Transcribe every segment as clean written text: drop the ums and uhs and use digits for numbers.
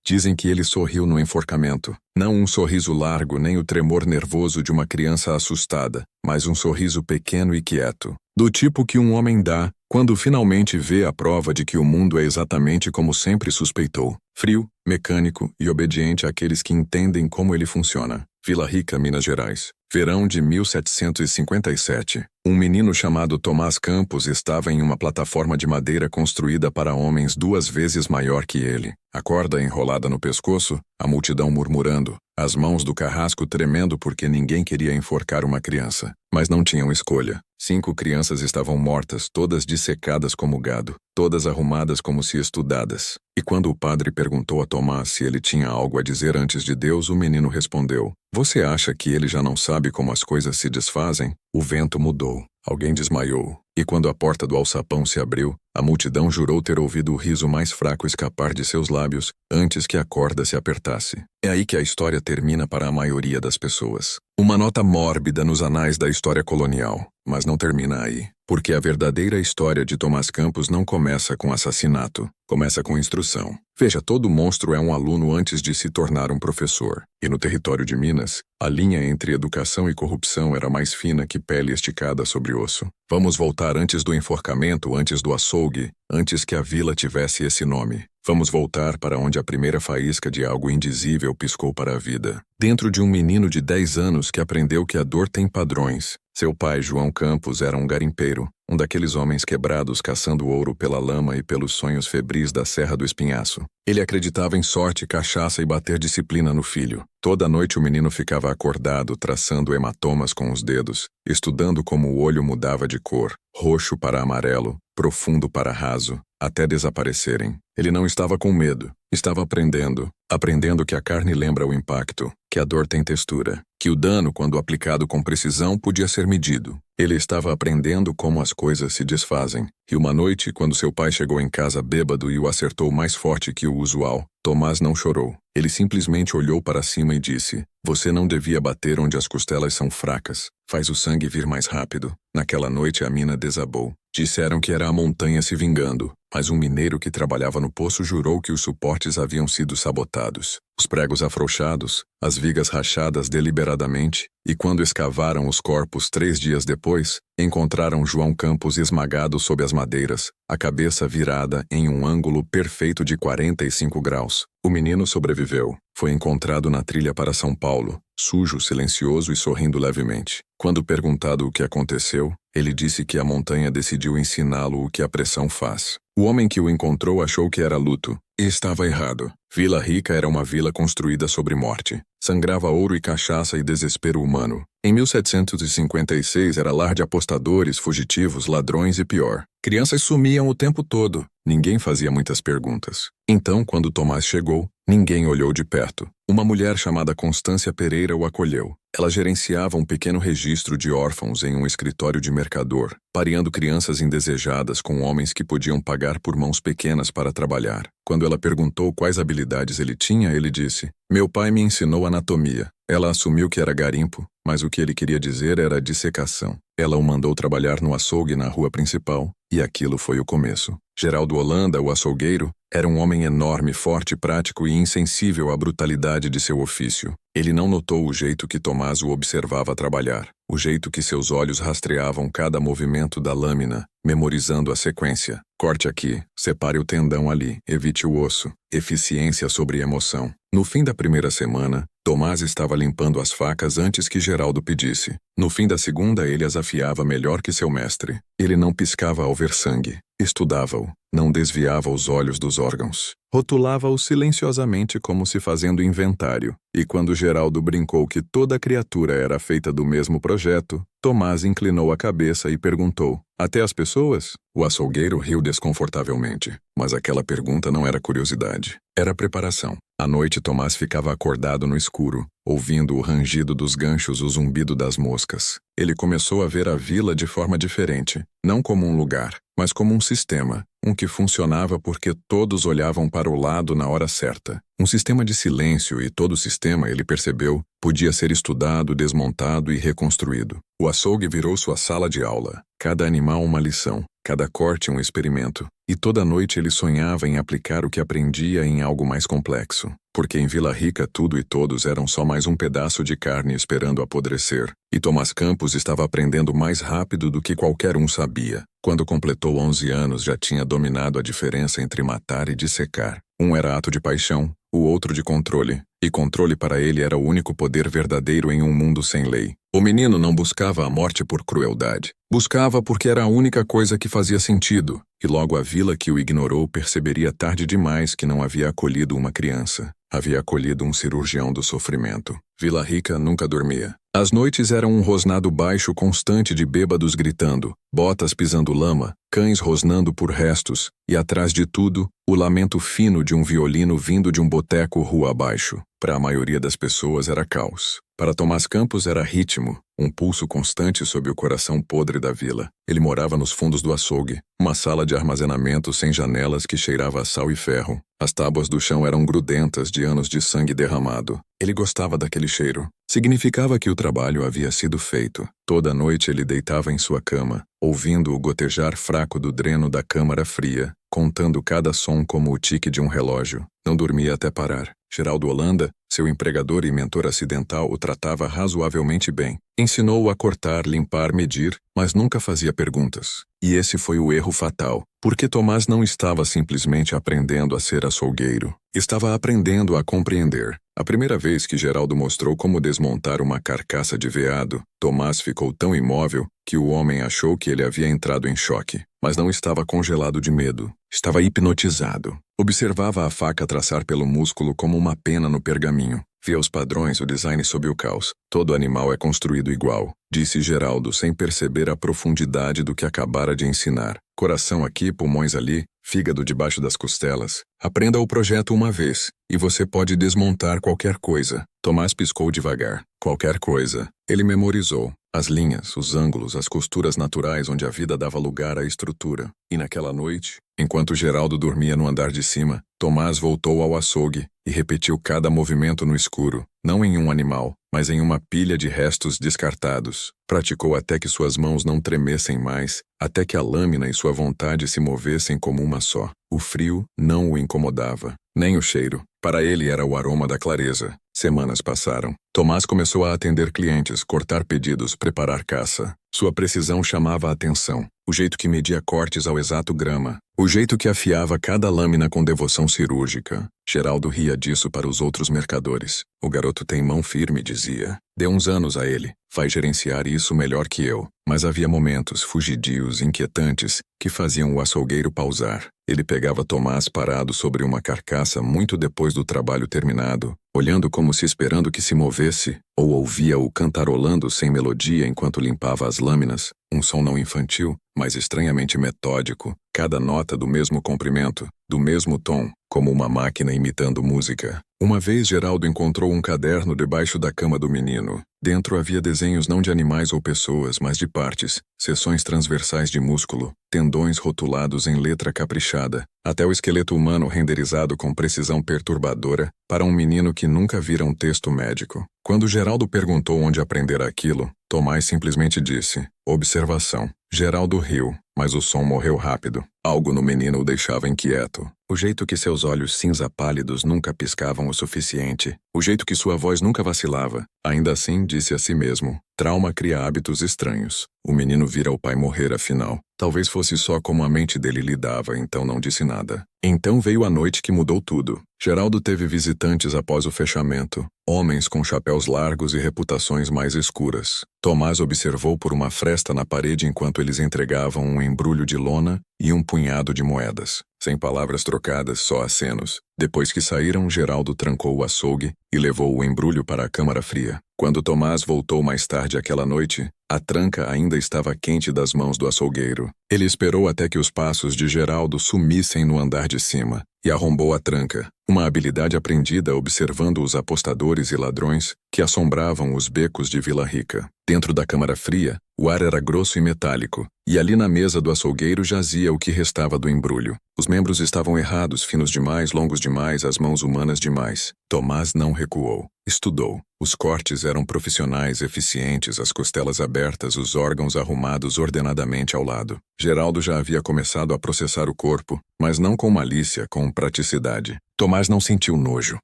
Dizem que ele sorriu no enforcamento. Não um sorriso largo nem o tremor nervoso de uma criança assustada, mas um sorriso pequeno e quieto, do tipo que um homem dá quando finalmente vê a prova de que o mundo é exatamente como sempre suspeitou. Frio, mecânico e obediente àqueles que entendem como ele funciona. Vila Rica, Minas Gerais. Verão de 1757. Um menino chamado Tomás Campos estava em uma plataforma de madeira construída para homens 2 vezes maior que ele. A corda enrolada no pescoço, a multidão murmurando, as mãos do carrasco tremendo porque ninguém queria enforcar uma criança. Mas não tinham escolha. 5 crianças estavam mortas, todas dissecadas como gado, todas arrumadas como se estudadas. E quando o padre perguntou a Tomás se ele tinha algo a dizer antes de Deus, o menino respondeu: "Você acha que ele já não sabe como as coisas se desfazem?" O vento mudou. Alguém desmaiou. E quando a porta do alçapão se abriu, a multidão jurou ter ouvido o riso mais fraco escapar de seus lábios antes que a corda se apertasse. É aí que a história termina para a maioria das pessoas. Uma nota mórbida nos anais da história colonial. Mas não termina aí. Porque a verdadeira história de Tomás Campos não começa com assassinato. Começa com instrução. Veja, todo monstro é um aluno antes de se tornar um professor. E no território de Minas, a linha entre educação e corrupção era mais fina que pele esticada sobre osso. Vamos voltar antes do enforcamento, antes do açougue, antes que a vila tivesse esse nome. Vamos voltar para onde a primeira faísca de algo indizível piscou para a vida. Dentro de um menino de 10 anos que aprendeu que a dor tem padrões. Seu pai, João Campos, era um garimpeiro, um daqueles homens quebrados caçando ouro pela lama e pelos sonhos febris da Serra do Espinhaço. Ele acreditava em sorte, cachaça e bater disciplina no filho. Toda noite o menino ficava acordado, traçando hematomas com os dedos, estudando como o olho mudava de cor, roxo para amarelo, profundo para raso, até desaparecerem. Ele não estava com medo, estava aprendendo que a carne lembra o impacto, que a dor tem textura, que o dano, quando aplicado com precisão, podia ser medido. Ele estava aprendendo como as coisas se desfazem. E uma noite, quando seu pai chegou em casa bêbado e o acertou mais forte que o usual, Tomás não chorou. Ele simplesmente olhou para cima e disse: "Você não devia bater onde as costelas são fracas. Faz o sangue vir mais rápido." Naquela noite a mina desabou. Disseram que era a montanha se vingando, mas um mineiro que trabalhava no poço jurou que os suportes haviam sido sabotados. Os pregos afrouxados, as vigas rachadas deliberadamente, e quando escavaram os corpos 3 dias depois, encontraram João Campos esmagado sob as madeiras, a cabeça virada em um ângulo perfeito de 45 graus. O menino sobreviveu. Foi encontrado na trilha para São Paulo, sujo, silencioso e sorrindo levemente. Quando perguntado o que aconteceu, ele disse que a montanha decidiu ensiná-lo o que a pressão faz. O homem que o encontrou achou que era luto, e estava errado. Vila Rica era uma vila construída sobre morte. Sangrava ouro e cachaça e desespero humano. Em 1756 era lar de apostadores, fugitivos, ladrões e pior. Crianças sumiam o tempo todo. Ninguém fazia muitas perguntas. Então, quando Tomás chegou, ninguém olhou de perto. Uma mulher chamada Constância Pereira o acolheu. Ela gerenciava um pequeno registro de órfãos em um escritório de mercador, pareando crianças indesejadas com homens que podiam pagar por mãos pequenas para trabalhar. Quando ela perguntou quais habilidades ele tinha, ele disse: "Meu pai me ensinou anatomia." Ela assumiu que era garimpo, mas o que ele queria dizer era dissecação. Ela o mandou trabalhar no açougue na rua principal, e aquilo foi o começo. Geraldo Holanda, o açougueiro, era um homem enorme, forte, prático e insensível à brutalidade de seu ofício. Ele não notou o jeito que Tomás o observava trabalhar, o jeito que seus olhos rastreavam cada movimento da lâmina, memorizando a sequência. Corte aqui, separe o tendão ali, evite o osso. Eficiência sobre emoção. No fim da primeira semana, Tomás estava limpando as facas antes que Geraldo pedisse. No fim da segunda, ele as afiava melhor que seu mestre. Ele não piscava ao ver sangue. Estudava-o. Não desviava os olhos dos órgãos. Rotulava-o silenciosamente como se fazendo inventário. E quando Geraldo brincou que toda criatura era feita do mesmo projeto, Tomás inclinou a cabeça e perguntou: "Até as pessoas?" O açougueiro riu desconfortavelmente. Mas aquela pergunta não era curiosidade. Era preparação. À noite, Tomás ficava acordado no escuro, ouvindo o rangido dos ganchos, o zumbido das moscas. Ele começou a ver a vila de forma diferente, não como um lugar, mas como um sistema, um que funcionava porque todos olhavam para o lado na hora certa. Um sistema de silêncio, e todo sistema, ele percebeu, podia ser estudado, desmontado e reconstruído. O açougue virou sua sala de aula. Cada animal uma lição. cada corte um experimento, e toda noite ele sonhava em aplicar o que aprendia em algo mais complexo, porque em Vila Rica tudo e todos eram só mais um pedaço de carne esperando apodrecer, e Tomás Campos estava aprendendo mais rápido do que qualquer um sabia. Quando completou 11 anos já tinha dominado a diferença entre matar e dissecar. Um era ato de paixão, o outro de controle, e controle para ele era o único poder verdadeiro em um mundo sem lei. O menino não buscava a morte por crueldade. Buscava porque era a única coisa que fazia sentido, e logo a vila que o ignorou perceberia tarde demais que não havia acolhido uma criança. Havia acolhido um cirurgião do sofrimento. Vila Rica nunca dormia. As noites eram um rosnado baixo constante de bêbados gritando, botas pisando lama, cães rosnando por restos, e atrás de tudo, o lamento fino de um violino vindo de um boteco rua abaixo. Para a maioria das pessoas era caos. Para Tomás Campos era ritmo, um pulso constante sob o coração podre da vila. Ele morava nos fundos do açougue, uma sala de armazenamento sem janelas que cheirava a sal e ferro. As tábuas do chão eram grudentas de anos de sangue derramado. Ele gostava daquele cheiro. Significava que o trabalho havia sido feito. Toda noite ele deitava em sua cama, ouvindo o gotejar fraco do dreno da câmara fria, contando cada som como o tique de um relógio. Não dormia até parar. Geraldo Holanda, seu empregador e mentor acidental, o tratava razoavelmente bem. Ensinou-o a cortar, limpar, medir, mas nunca fazia perguntas. E esse foi o erro fatal, porque Tomás não estava simplesmente aprendendo a ser açougueiro. Estava aprendendo a compreender. A primeira vez que Geraldo mostrou como desmontar uma carcaça de veado, Tomás ficou tão imóvel que o homem achou que ele havia entrado em choque. Mas não estava congelado de medo. Estava hipnotizado. Observava a faca traçar pelo músculo como uma pena no pergaminho. Via os padrões, o design sob o caos. Todo animal é construído igual, disse Geraldo sem perceber a profundidade do que acabara de ensinar. Coração aqui, pulmões ali, fígado debaixo das costelas. Aprenda o projeto uma vez, e você pode desmontar qualquer coisa. Tomás piscou devagar. Qualquer coisa. Ele memorizou. As linhas, os ângulos, as costuras naturais onde a vida dava lugar à estrutura. E naquela noite, enquanto Geraldo dormia no andar de cima, Tomás voltou ao açougue e repetiu cada movimento no escuro, não em um animal, mas em uma pilha de restos descartados. Praticou até que suas mãos não tremessem mais, até que a lâmina e sua vontade se movessem como uma só. O frio não o incomodava, nem o cheiro. Para ele era o aroma da clareza. Semanas passaram. Tomás começou a atender clientes, cortar pedidos, preparar caça. Sua precisão chamava a atenção. O jeito que media cortes ao exato grama. O jeito que afiava cada lâmina com devoção cirúrgica. Geraldo ria disso para os outros mercadores. O garoto tem mão firme, dizia. Dê uns anos a ele. Vai gerenciar isso melhor que eu. Mas havia momentos fugidios, inquietantes, que faziam o açougueiro pausar. Ele pegava Tomás parado sobre uma carcaça muito depois do trabalho terminado, olhando como se esperando que se movesse, ou ouvia-o cantarolando sem melodia enquanto limpava as lâminas, um som não infantil, mas estranhamente metódico, cada nota do mesmo comprimento, do mesmo tom, como uma máquina imitando música. Uma vez Geraldo encontrou um caderno debaixo da cama do menino. Dentro havia desenhos não de animais ou pessoas, mas de partes, seções transversais de músculo, tendões rotulados em letra caprichada, até o esqueleto humano renderizado com precisão perturbadora para um menino que nunca vira um texto médico. Quando Geraldo perguntou onde aprendera aquilo, Tomás simplesmente disse, observação. Geraldo riu, mas o som morreu rápido. Algo no menino o deixava inquieto. O jeito que seus olhos cinza pálidos nunca piscavam o suficiente. O jeito que sua voz nunca vacilava. Ainda assim, disse a si mesmo, trauma cria hábitos estranhos. O menino vira o pai morrer afinal. Talvez fosse só como a mente dele lidava, então não disse nada. Então veio a noite que mudou tudo. Geraldo teve visitantes após o fechamento. Homens com chapéus largos e reputações mais escuras. Tomás observou por uma fresta na parede enquanto eles entregavam um embrulho de lona e um punhado de moedas. Sem palavras trocadas, só acenos. Depois que saíram, Geraldo trancou o açougue e levou o embrulho para a câmara fria. Quando Tomás voltou mais tarde aquela noite, a tranca ainda estava quente das mãos do açougueiro. Ele esperou até que os passos de Geraldo sumissem no andar de cima e arrombou a tranca, uma habilidade aprendida observando os apostadores e ladrões que assombravam os becos de Vila Rica. Dentro da câmara fria, o ar era grosso e metálico, e ali na mesa do açougueiro jazia o que restava do embrulho. Os membros estavam errados, finos demais, longos demais, as mãos humanas demais. Tomás não recuou. Estudou. Os cortes eram profissionais, eficientes, as costelas abertas, os órgãos arrumados ordenadamente ao lado. Geraldo já havia começado a processar o corpo, mas não com malícia, com praticidade. Tomás não sentiu nojo,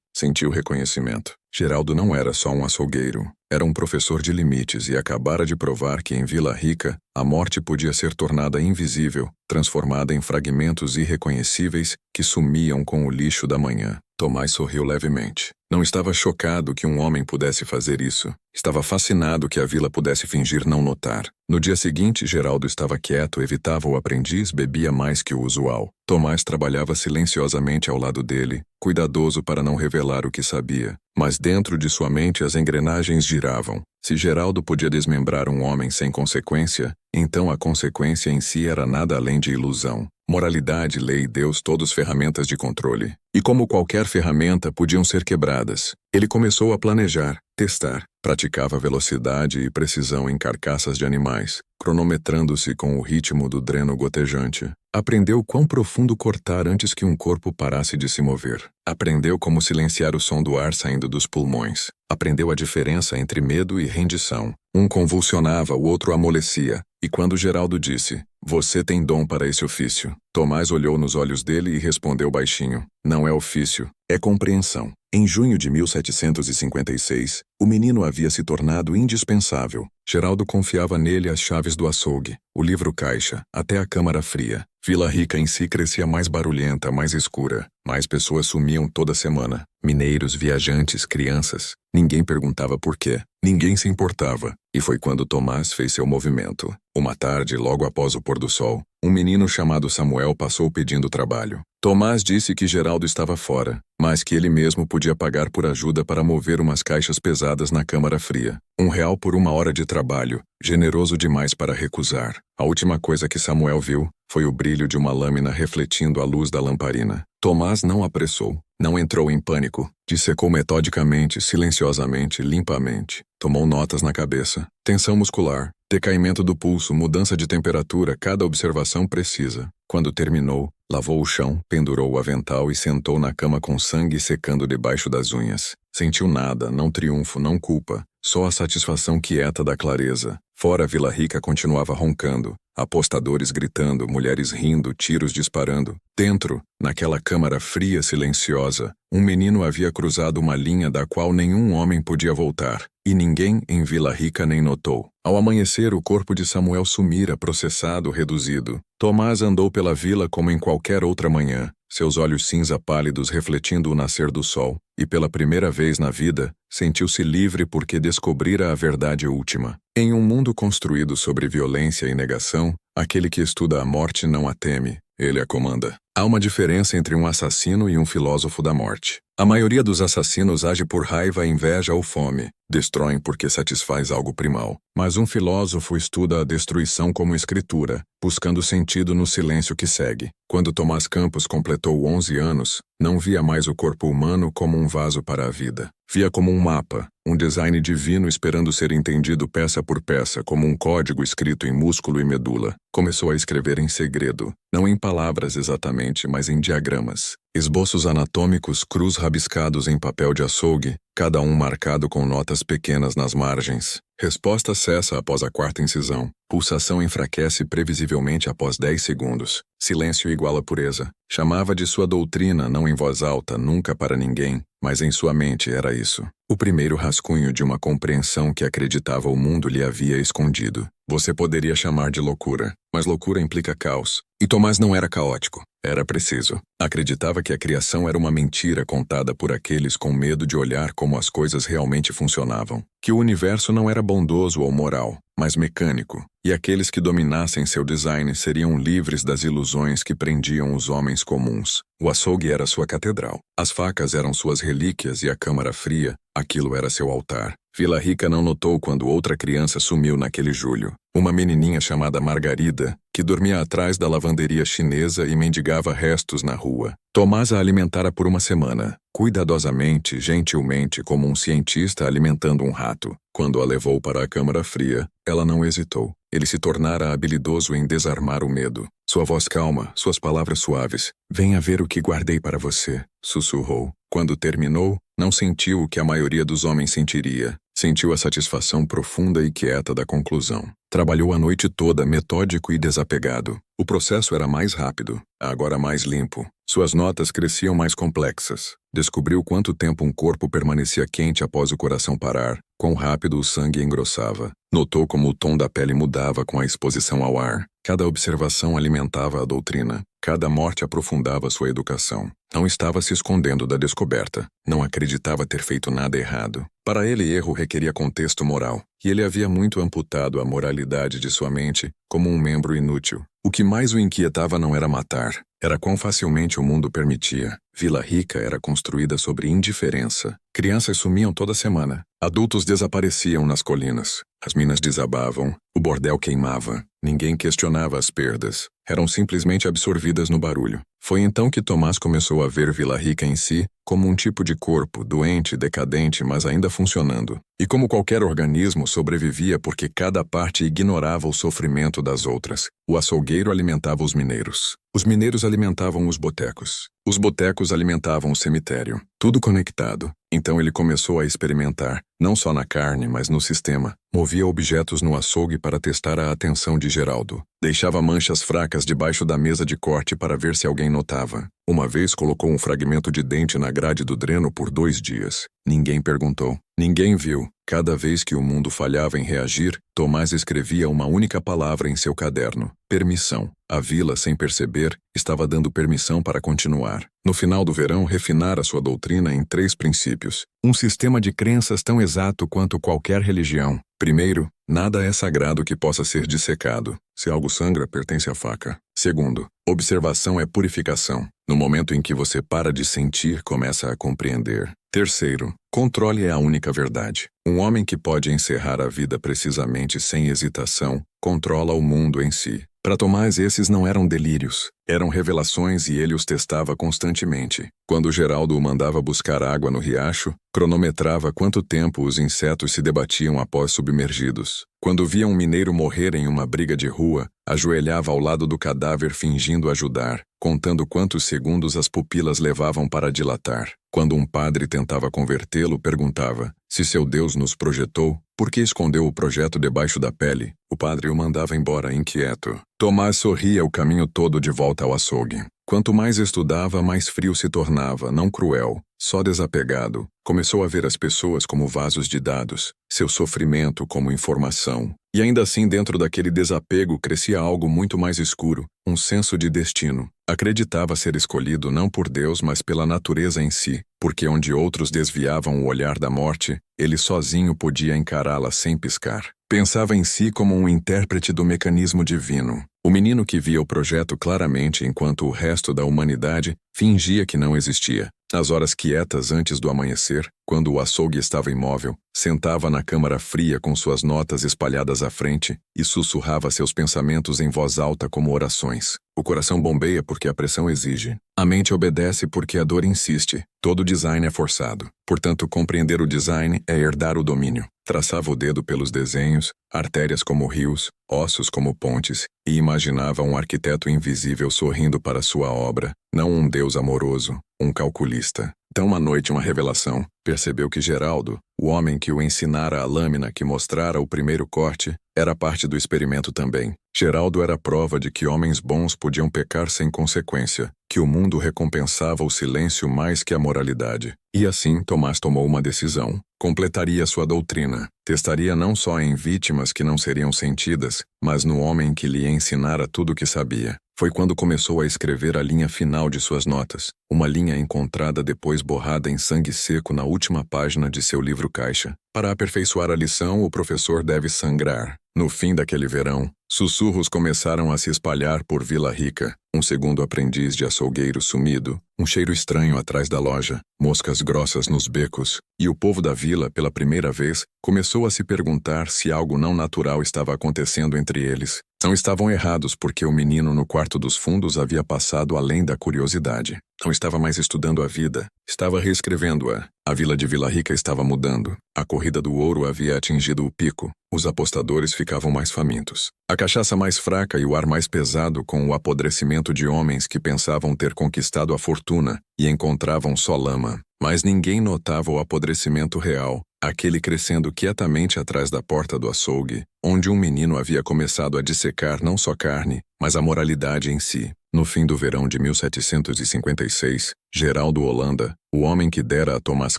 sentiu reconhecimento. Geraldo não era só um açougueiro, era um professor de limites e acabara de provar que em Vila Rica, a morte podia ser tornada invisível, transformada em fragmentos irreconhecíveis que sumiam com o lixo da manhã. Tomás sorriu levemente. Não estava chocado que um homem pudesse fazer isso. Estava fascinado que a vila pudesse fingir não notar. No dia seguinte, Geraldo estava quieto, evitava o aprendiz, bebia mais que o usual. Tomás trabalhava silenciosamente ao lado dele, cuidadoso para não revelar o que sabia. Mas dentro de sua mente as engrenagens giravam. Se Geraldo podia desmembrar um homem sem consequência, então a consequência em si era nada além de ilusão. Moralidade, lei, Deus, todos ferramentas de controle. E como qualquer ferramenta, podiam ser quebradas. Ele começou a planejar, testar. Praticava velocidade e precisão em carcaças de animais, cronometrando-se com o ritmo do dreno gotejante. Aprendeu quão profundo cortar antes que um corpo parasse de se mover. Aprendeu como silenciar o som do ar saindo dos pulmões. Aprendeu a diferença entre medo e rendição. Um convulsionava, o outro amolecia. E quando Geraldo disse, "Você tem dom para esse ofício", Tomás olhou nos olhos dele e respondeu baixinho, "Não é ofício, é compreensão." Em junho de 1756, o menino havia se tornado indispensável. Geraldo confiava nele as chaves do açougue, o livro-caixa, até a câmara fria. Vila Rica em si crescia mais barulhenta, mais escura. Mais pessoas sumiam toda semana. Mineiros, viajantes, crianças. Ninguém perguntava por quê. Ninguém se importava. E foi quando Tomás fez seu movimento. Uma tarde, logo após o pôr do sol, um menino chamado Samuel passou pedindo trabalho. Tomás disse que Geraldo estava fora, mas que ele mesmo podia pagar por ajuda para mover umas caixas pesadas na câmara fria. R$ 1 por 1 hora de trabalho, generoso demais para recusar. A última coisa que Samuel viu foi o brilho de uma lâmina refletindo a luz da lamparina. Tomás não apressou, não entrou em pânico. Dissecou metodicamente, silenciosamente, limpamente. Tomou notas na cabeça. Tensão muscular, decaimento do pulso, mudança de temperatura, cada observação precisa. Quando terminou, lavou o chão, pendurou o avental e sentou na cama com sangue secando debaixo das unhas. Sentiu nada, não triunfo, não culpa, só a satisfação quieta da clareza. Fora, Vila Rica continuava roncando, apostadores gritando, mulheres rindo, tiros disparando. Dentro, naquela câmara fria, silenciosa, um menino havia cruzado uma linha da qual nenhum homem podia voltar, e ninguém em Vila Rica nem notou. Ao amanhecer, o corpo de Samuel sumira, processado, reduzido. Tomás andou pela vila como em qualquer outra manhã, seus olhos cinza pálidos refletindo o nascer do sol, e pela primeira vez na vida, sentiu-se livre porque descobrira a verdade última. Em um mundo construído sobre violência e negação, aquele que estuda a morte não a teme, ele a comanda. Há uma diferença entre um assassino e um filósofo da morte. A maioria dos assassinos age por raiva, inveja ou fome. Destroem porque satisfaz algo primal. Mas um filósofo estuda a destruição como escritura, buscando sentido no silêncio que segue. Quando Tomás Campos completou 11 anos, não via mais o corpo humano como um vaso para a vida. Via como um mapa, um design divino esperando ser entendido peça por peça, como um código escrito em músculo e medula. Começou a escrever em segredo, não em palavras exatamente, mas em diagramas. Esboços anatômicos crus rabiscados em papel de açougue, cada um marcado com notas pequenas nas margens. Resposta cessa após a 4ª incisão. Pulsação enfraquece previsivelmente após 10 segundos. Silêncio igual a pureza. Chamava de sua doutrina, não em voz alta, nunca para ninguém, mas em sua mente era isso. O primeiro rascunho de uma compreensão que acreditava o mundo lhe havia escondido. Você poderia chamar de loucura, mas loucura implica caos. E Tomás não era caótico. Era preciso. Acreditava que a criação era uma mentira contada por aqueles com medo de olhar como as coisas realmente funcionavam. Que o universo não era bondoso ou moral, mas mecânico. E aqueles que dominassem seu design seriam livres das ilusões que prendiam os homens comuns. O açougue era sua catedral. As facas eram suas relíquias e a câmara fria, aquilo era seu altar. Vila Rica não notou quando outra criança sumiu naquele julho. Uma menininha chamada Margarida, que dormia atrás da lavanderia chinesa e mendigava restos na rua. Tomás a alimentara por uma semana, cuidadosamente, gentilmente, como um cientista alimentando um rato. Quando a levou para a câmara fria, ela não hesitou. Ele se tornara habilidoso em desarmar o medo. Sua voz calma, suas palavras suaves. "Venha ver o que guardei para você", sussurrou. Quando terminou, não sentiu o que a maioria dos homens sentiria. Sentiu a satisfação profunda e quieta da conclusão. Trabalhou a noite toda metódico e desapegado. O processo era mais rápido, agora mais limpo. Suas notas cresciam mais complexas. Descobriu quanto tempo um corpo permanecia quente após o coração parar, quão rápido o sangue engrossava. Notou como o tom da pele mudava com a exposição ao ar. Cada observação alimentava a doutrina. Cada morte aprofundava sua educação. Não estava se escondendo da descoberta. Não acreditava ter feito nada errado. Para ele, erro requeria contexto moral, e ele havia muito amputado a moralidade de sua mente como um membro inútil. O que mais o inquietava não era matar, era quão facilmente o mundo permitia. Vila Rica era construída sobre indiferença. Crianças sumiam toda semana. Adultos desapareciam nas colinas. As minas desabavam. O bordel queimava. Ninguém questionava as perdas. Eram simplesmente absorvidas no barulho. Foi então que Tomás começou a ver Vila Rica em si como um tipo de corpo, doente, decadente, mas ainda funcionando. E como qualquer organismo, sobrevivia porque cada parte ignorava o sofrimento das outras. O açougueiro alimentava os mineiros. Os mineiros alimentavam os botecos. Os botecos alimentavam o cemitério. Tudo conectado. Então ele começou a experimentar, não só na carne, mas no sistema. Movia objetos no açougue para testar a atenção de Geraldo. Deixava manchas fracas debaixo da mesa de corte para ver se alguém notava. Uma vez colocou um fragmento de dente na grade do dreno por 2 dias. Ninguém perguntou. Ninguém viu. Cada vez que o mundo falhava em reagir, Tomás escrevia uma única palavra em seu caderno: permissão. A vila, sem perceber, estava dando permissão para continuar. No final do verão, refinara sua doutrina em 3 princípios. Um sistema de crenças tão exato quanto qualquer religião. Primeiro, nada é sagrado que possa ser dissecado. Se algo sangra, pertence à faca. Segundo, observação é purificação. No momento em que você para de sentir, começa a compreender. Terceiro, controle é a única verdade. Um homem que pode encerrar a vida precisamente sem hesitação, controla o mundo em si. Para Tomás, esses não eram delírios, eram revelações e ele os testava constantemente. Quando Geraldo o mandava buscar água no riacho, cronometrava quanto tempo os insetos se debatiam após submergidos. Quando via um mineiro morrer em uma briga de rua, ajoelhava ao lado do cadáver fingindo ajudar, contando quantos segundos as pupilas levavam para dilatar. Quando um padre tentava convertê-lo, perguntava: se seu Deus nos projetou, por que escondeu o projeto debaixo da pele? O padre o mandava embora inquieto. Tomás sorria o caminho todo de volta ao açougue. Quanto mais estudava, mais frio se tornava, não cruel, só desapegado. Começou a ver as pessoas como vasos de dados, seu sofrimento como informação. E ainda assim, dentro daquele desapego, crescia algo muito mais escuro, um senso de destino. Acreditava ser escolhido não por Deus, mas pela natureza em si, porque onde outros desviavam o olhar da morte, ele sozinho podia encará-la sem piscar. Pensava em si como um intérprete do mecanismo divino. O menino que via o projeto claramente enquanto o resto da humanidade fingia que não existia. Nas horas quietas antes do amanhecer, quando o açougue estava imóvel, sentava na câmara fria com suas notas espalhadas à frente e sussurrava seus pensamentos em voz alta como orações. O coração bombeia porque a pressão exige. A mente obedece porque a dor insiste. Todo design é forçado. Portanto, compreender o design é herdar o domínio. Traçava o dedo pelos desenhos, artérias como rios, ossos como pontes, e imaginava um arquiteto invisível sorrindo para sua obra, não um Deus amoroso, um calculista. Então, uma noite, uma revelação. Percebeu que Geraldo, o homem que o ensinara a lâmina que mostrara o primeiro corte, era parte do experimento também. Geraldo era a prova de que homens bons podiam pecar sem consequência, que o mundo recompensava o silêncio mais que a moralidade. E assim, Tomás tomou uma decisão. Completaria sua doutrina. Testaria não só em vítimas que não seriam sentidas, mas no homem que lhe ensinara tudo o que sabia. Foi quando começou a escrever a linha final de suas notas, uma linha encontrada depois borrada em sangue seco na última página de seu livro-caixa. Para aperfeiçoar a lição, o professor deve sangrar. No fim daquele verão, sussurros começaram a se espalhar por Vila Rica. Um segundo aprendiz de açougueiro sumido, um cheiro estranho atrás da loja, moscas grossas nos becos, e o povo da vila, pela primeira vez, começou a se perguntar se algo não natural estava acontecendo entre eles. Não estavam errados porque o menino no quarto dos fundos havia passado além da curiosidade. Não estava mais estudando a vida, estava reescrevendo-a. A vila de Vila Rica estava mudando. A corrida do ouro havia atingido o pico. os apostadores ficavam mais famintos. A cachaça mais fraca e o ar mais pesado com o apodrecimento de homens que pensavam ter conquistado a fortuna e encontravam só lama. Mas ninguém notava o apodrecimento real, aquele crescendo quietamente atrás da porta do açougue, onde um menino havia começado a dissecar não só carne, mas a moralidade em si. No fim do verão de 1756, Geraldo Holanda, o homem que dera a Tomás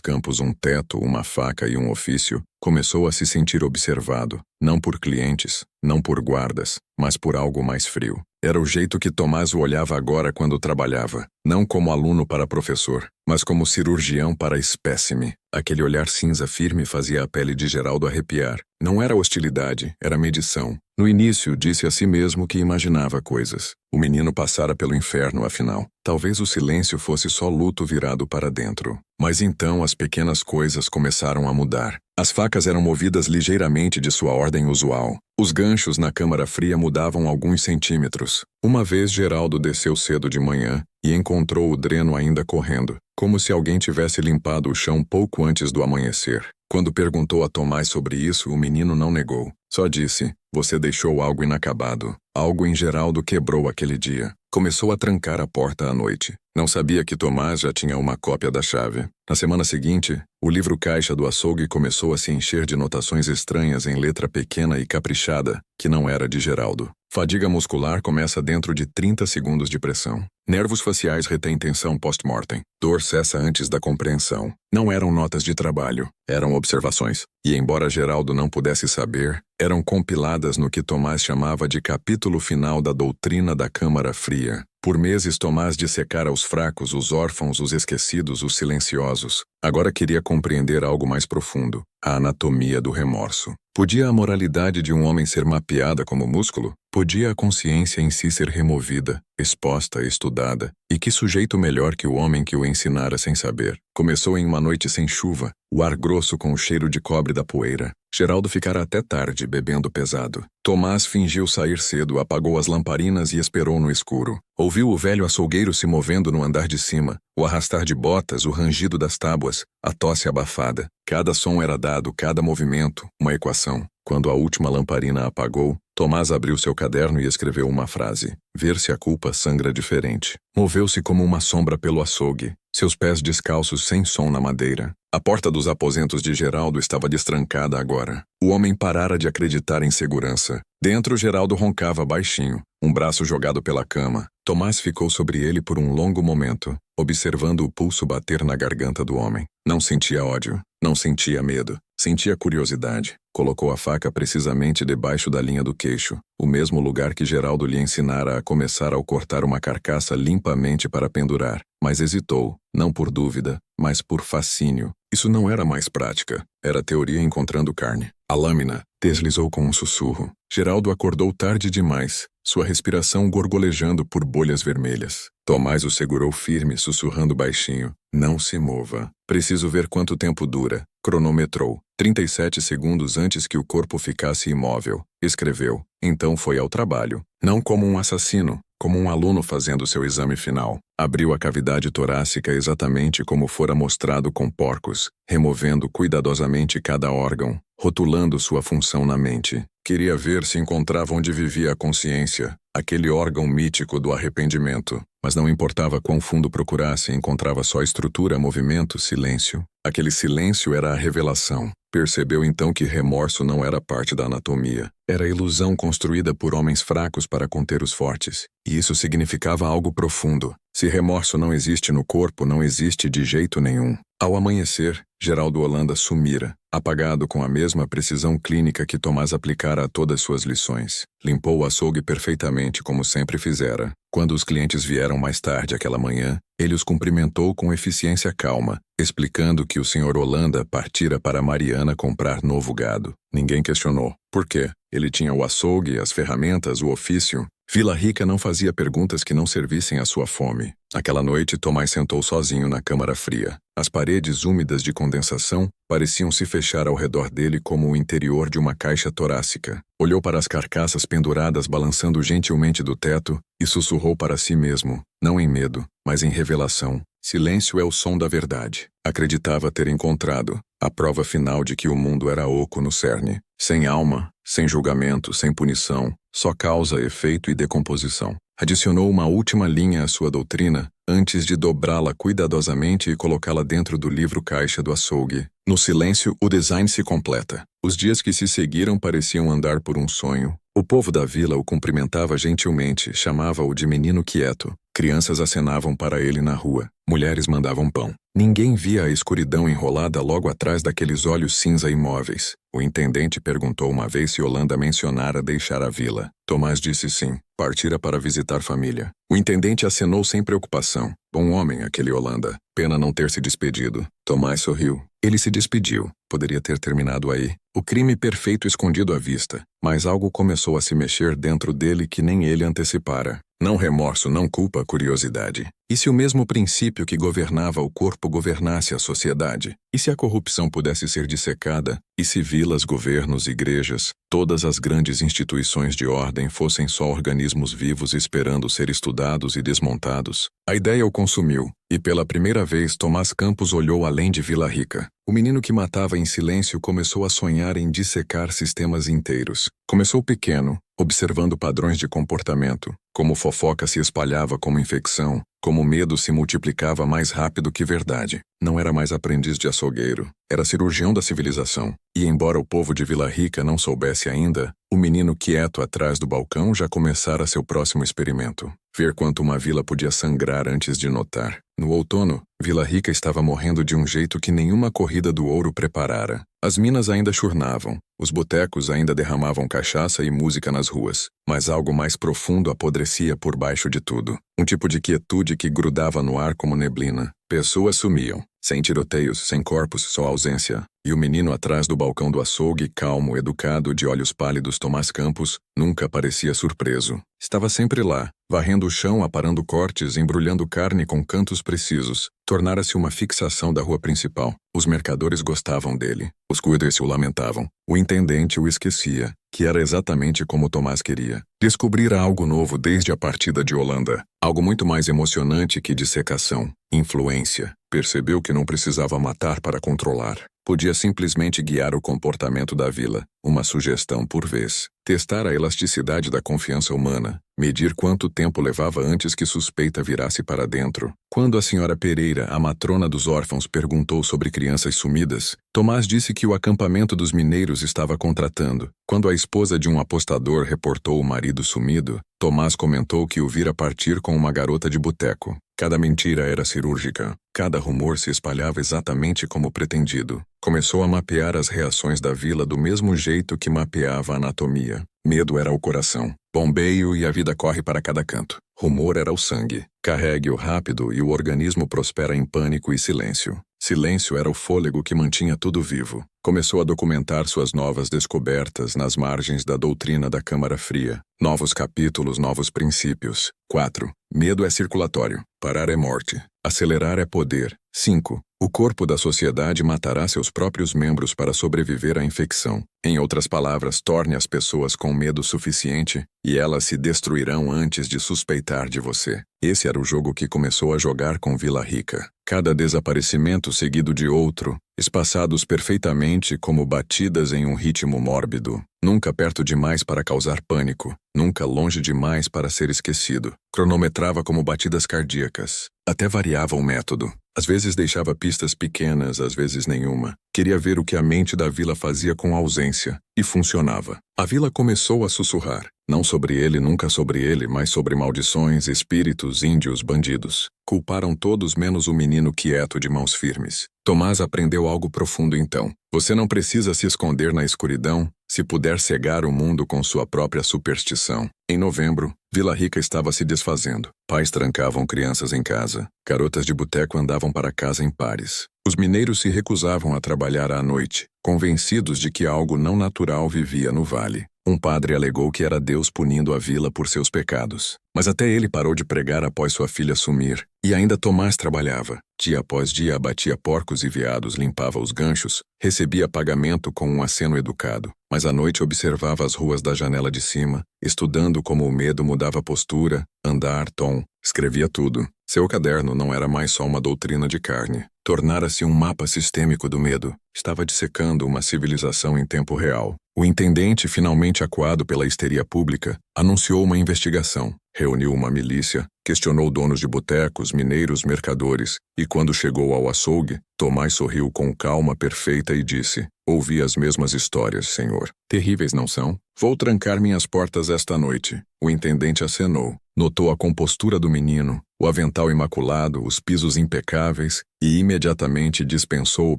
Campos um teto, uma faca e um ofício, começou a se sentir observado, não por clientes, não por guardas, mas por algo mais frio. Era o jeito que Tomás o olhava agora quando trabalhava, não como aluno para professor, mas como cirurgião para espécime. Aquele olhar cinza firme fazia a pele de Geraldo arrepiar. Não era hostilidade, era medição. No início, disse a si mesmo que imaginava coisas. O menino passara pelo inferno, afinal. Talvez o silêncio fosse só luto virado para dentro. Mas então as pequenas coisas começaram a mudar. As facas eram movidas ligeiramente de sua ordem usual. Os ganchos na câmara fria mudavam alguns centímetros. Uma vez Geraldo desceu cedo de manhã e encontrou o dreno ainda correndo, como se alguém tivesse limpado o chão pouco antes do amanhecer. Quando perguntou a Tomás sobre isso, o menino não negou. Só disse, você deixou algo inacabado. Algo em Geraldo quebrou aquele dia. Começou a trancar a porta à noite. Não sabia que Tomás já tinha uma cópia da chave. Na semana seguinte, o livro-caixa do açougue começou a se encher de notações estranhas em letra pequena e caprichada, que não era de Geraldo. Fadiga muscular começa dentro de 30 segundos de pressão. Nervos faciais retêm tensão post-mortem. Dor cessa antes da compreensão. Não eram notas de trabalho, eram observações. E embora Geraldo não pudesse saber, eram compiladas no que Tomás chamava de capítulo final da doutrina da Câmara Fria. Por meses Tomás dissecara os fracos, os órfãos, os esquecidos, os silenciosos. Agora queria compreender algo mais profundo, a anatomia do remorso. Podia a moralidade de um homem ser mapeada como músculo? Podia a consciência em si ser removida, exposta, estudada? E que sujeito melhor que o homem que o ensinara sem saber? Começou em uma noite sem chuva, o ar grosso com o cheiro de cobre da poeira. Geraldo ficara até tarde, bebendo pesado. Tomás fingiu sair cedo, apagou as lamparinas e esperou no escuro. Ouviu o velho açougueiro se movendo no andar de cima, o arrastar de botas, o rangido das tábuas, a tosse abafada. Cada som era dado, cada movimento, uma equação. Quando a última lamparina apagou, Tomás abriu seu caderno e escreveu uma frase. Ver se a culpa sangra diferente. Moveu-se como uma sombra pelo açougue, seus pés descalços sem som na madeira. A porta dos aposentos de Geraldo estava destrancada agora. O homem parara de acreditar em segurança. Dentro, Geraldo roncava baixinho, um braço jogado pela cama. Tomás ficou sobre ele por um longo momento, observando o pulso bater na garganta do homem. Não sentia ódio, não sentia medo, sentia curiosidade. Colocou a faca precisamente debaixo da linha do queixo, o mesmo lugar que Geraldo lhe ensinara a começar ao cortar uma carcaça limpamente para pendurar. Mas hesitou, não por dúvida, mas por fascínio. Isso não era mais prática, era teoria encontrando carne. A lâmina deslizou com um sussurro. Geraldo acordou tarde demais, sua respiração gorgolejando por bolhas vermelhas. Tomás o segurou firme, sussurrando baixinho. Não se mova. Preciso ver quanto tempo dura. Cronometrou. 37 segundos antes que o corpo ficasse imóvel. Escreveu. Então foi ao trabalho. Não como um assassino, como um aluno fazendo seu exame final. Abriu a cavidade torácica exatamente como fora mostrado com porcos, removendo cuidadosamente cada órgão, rotulando sua função na mente. Queria ver se encontrava onde vivia a consciência, aquele órgão mítico do arrependimento. Mas não importava quão fundo procurasse, encontrava só estrutura, movimento, silêncio. Aquele silêncio era a revelação. Percebeu então que remorso não era parte da anatomia. Era ilusão construída por homens fracos para conter os fortes. E isso significava algo profundo. Se remorso não existe no corpo, não existe de jeito nenhum. Ao amanhecer, Geraldo Holanda sumira, apagado com a mesma precisão clínica que Tomás aplicara a todas suas lições. Limpou o açougue perfeitamente, como sempre fizera. Quando os clientes vieram mais tarde aquela manhã, ele os cumprimentou com eficiência calma, explicando que o Sr. Holanda partira para Mariana comprar novo gado. Ninguém questionou. Por quê? Ele tinha o açougue, as ferramentas, o ofício. Vila Rica não fazia perguntas que não servissem à sua fome. Aquela noite, Tomás sentou sozinho na câmara fria. As paredes úmidas de condensação pareciam se fechar ao redor dele como o interior de uma caixa torácica. Olhou para as carcaças penduradas balançando gentilmente do teto e sussurrou para si mesmo, não em medo, mas em revelação. Silêncio é o som da verdade. Acreditava ter encontrado a prova final de que o mundo era oco no cerne. Sem alma, sem julgamento, sem punição, só causa, efeito e decomposição. Adicionou uma última linha à sua doutrina, antes de dobrá-la cuidadosamente e colocá-la dentro do livro-caixa do açougue. No silêncio, o design se completa. Os dias que se seguiram pareciam andar por um sonho. O povo da vila o cumprimentava gentilmente, chamava-o de menino quieto. Crianças acenavam para ele na rua. Mulheres mandavam pão. Ninguém via a escuridão enrolada logo atrás daqueles olhos cinza imóveis. O intendente perguntou uma vez se Holanda mencionara deixar a vila. Tomás disse sim. Partira para visitar família. O intendente acenou sem preocupação. Bom homem, aquele Holanda. Pena não ter se despedido. Tomás sorriu. Ele se despediu. Poderia ter terminado aí. O crime perfeito escondido à vista. Mas algo começou a se mexer dentro dele que nem ele antecipara. Não remorso, não culpa, curiosidade. E se o mesmo princípio que governava o corpo governasse a sociedade? E se a corrupção pudesse ser dissecada? E se vilas, governos, igrejas, todas as grandes instituições de ordem fossem só organismos vivos esperando ser estudados e desmontados? A ideia o consumiu, e pela primeira vez Tomás Campos olhou além de Vila Rica. O menino que matava em silêncio começou a sonhar em dissecar sistemas inteiros. Começou pequeno, observando padrões de comportamento, como fofoca se espalhava como infecção, como medo se multiplicava mais rápido que verdade. Não era mais aprendiz de açougueiro, era cirurgião da civilização. E embora o povo de Vila Rica não soubesse ainda, o menino quieto atrás do balcão já começara seu próximo experimento. Ver quanto uma vila podia sangrar antes de notar. No outono, Vila Rica estava morrendo de um jeito que nenhuma corrida do ouro preparara. As minas ainda churnavam, os botecos ainda derramavam cachaça e música nas ruas, mas algo mais profundo apodrecia por baixo de tudo. Um tipo de quietude que grudava no ar como neblina. Pessoas sumiam, sem tiroteios, sem corpos, só ausência. E o menino atrás do balcão do açougue, calmo, educado, de olhos pálidos, Tomás Campos, nunca parecia surpreso. Estava sempre lá, varrendo o chão, aparando cortes, embrulhando carne com cantos precisos. Tornara-se uma fixação da rua principal. Os mercadores gostavam dele. Os cuidas o lamentavam. O intendente o esquecia, que era exatamente como Tomás queria. Descobrira algo novo desde a partida de Holanda. Algo muito mais emocionante que dissecação. Influência. Percebeu que não precisava matar para controlar. Podia simplesmente guiar o comportamento da vila, uma sugestão por vez. Testar a elasticidade da confiança humana, medir quanto tempo levava antes que suspeita virasse para dentro. Quando a senhora Pereira, a matrona dos órfãos, perguntou sobre crianças sumidas, Tomás disse que o acampamento dos mineiros estava contratando. Quando a esposa de um apostador reportou o marido sumido, Tomás comentou que o vira partir com uma garota de boteco. Cada mentira era cirúrgica. Cada rumor se espalhava exatamente como pretendido. Começou a mapear as reações da vila do mesmo jeito que mapeava a anatomia. Medo era o coração. Bombeio e a vida corre para cada canto. Rumor era o sangue. Carregue-o rápido e o organismo prospera em pânico e silêncio. Silêncio era o fôlego que mantinha tudo vivo. Começou a documentar suas novas descobertas nas margens da doutrina da Câmara Fria. Novos capítulos, novos princípios. 4. Medo é circulatório. Parar é morte. Acelerar é poder. 5. O corpo da sociedade matará seus próprios membros para sobreviver à infecção. Em outras palavras, torne as pessoas com medo suficiente e elas se destruirão antes de suspeitar de você. Esse era o jogo que começou a jogar com Vila Rica. Cada desaparecimento seguido de outro, espaçados perfeitamente como batidas em um ritmo mórbido. Nunca perto demais para causar pânico, nunca longe demais para ser esquecido. Cronometrava como batidas cardíacas. Até variava o método. Às vezes deixava pistas pequenas, às vezes nenhuma. Queria ver o que a mente da vila fazia com a ausência. E funcionava. A vila começou a sussurrar. Não sobre ele, nunca sobre ele, mas sobre maldições, espíritos, índios, bandidos. Culparam todos menos o menino quieto de mãos firmes. Tomás aprendeu algo profundo então. Você não precisa se esconder na escuridão se puder cegar o mundo com sua própria superstição. Em novembro, Vila Rica estava se desfazendo. Pais trancavam crianças em casa. Garotas de boteco andavam para casa em pares. Os mineiros se recusavam a trabalhar à noite, convencidos de que algo não natural vivia no vale. Um padre alegou que era Deus punindo a vila por seus pecados. Mas até ele parou de pregar após sua filha sumir. E ainda Tomás trabalhava. Dia após dia abatia porcos e veados, limpava os ganchos, recebia pagamento com um aceno educado. Mas à noite observava as ruas da janela de cima, estudando como o medo mudava postura, andar, tom. Escrevia tudo. Seu caderno não era mais só uma doutrina de carne. Tornara-se um mapa sistêmico do medo. Estava dissecando uma civilização em tempo real. O intendente, finalmente acuado pela histeria pública, anunciou uma investigação. Reuniu uma milícia, questionou donos de botecos, mineiros, mercadores, e quando chegou ao açougue, Tomás sorriu com calma perfeita e disse: ouvi as mesmas histórias, senhor. Terríveis, não são? Vou trancar minhas portas esta noite. O intendente acenou. Notou a compostura do menino, o avental imaculado, os pisos impecáveis, e imediatamente dispensou o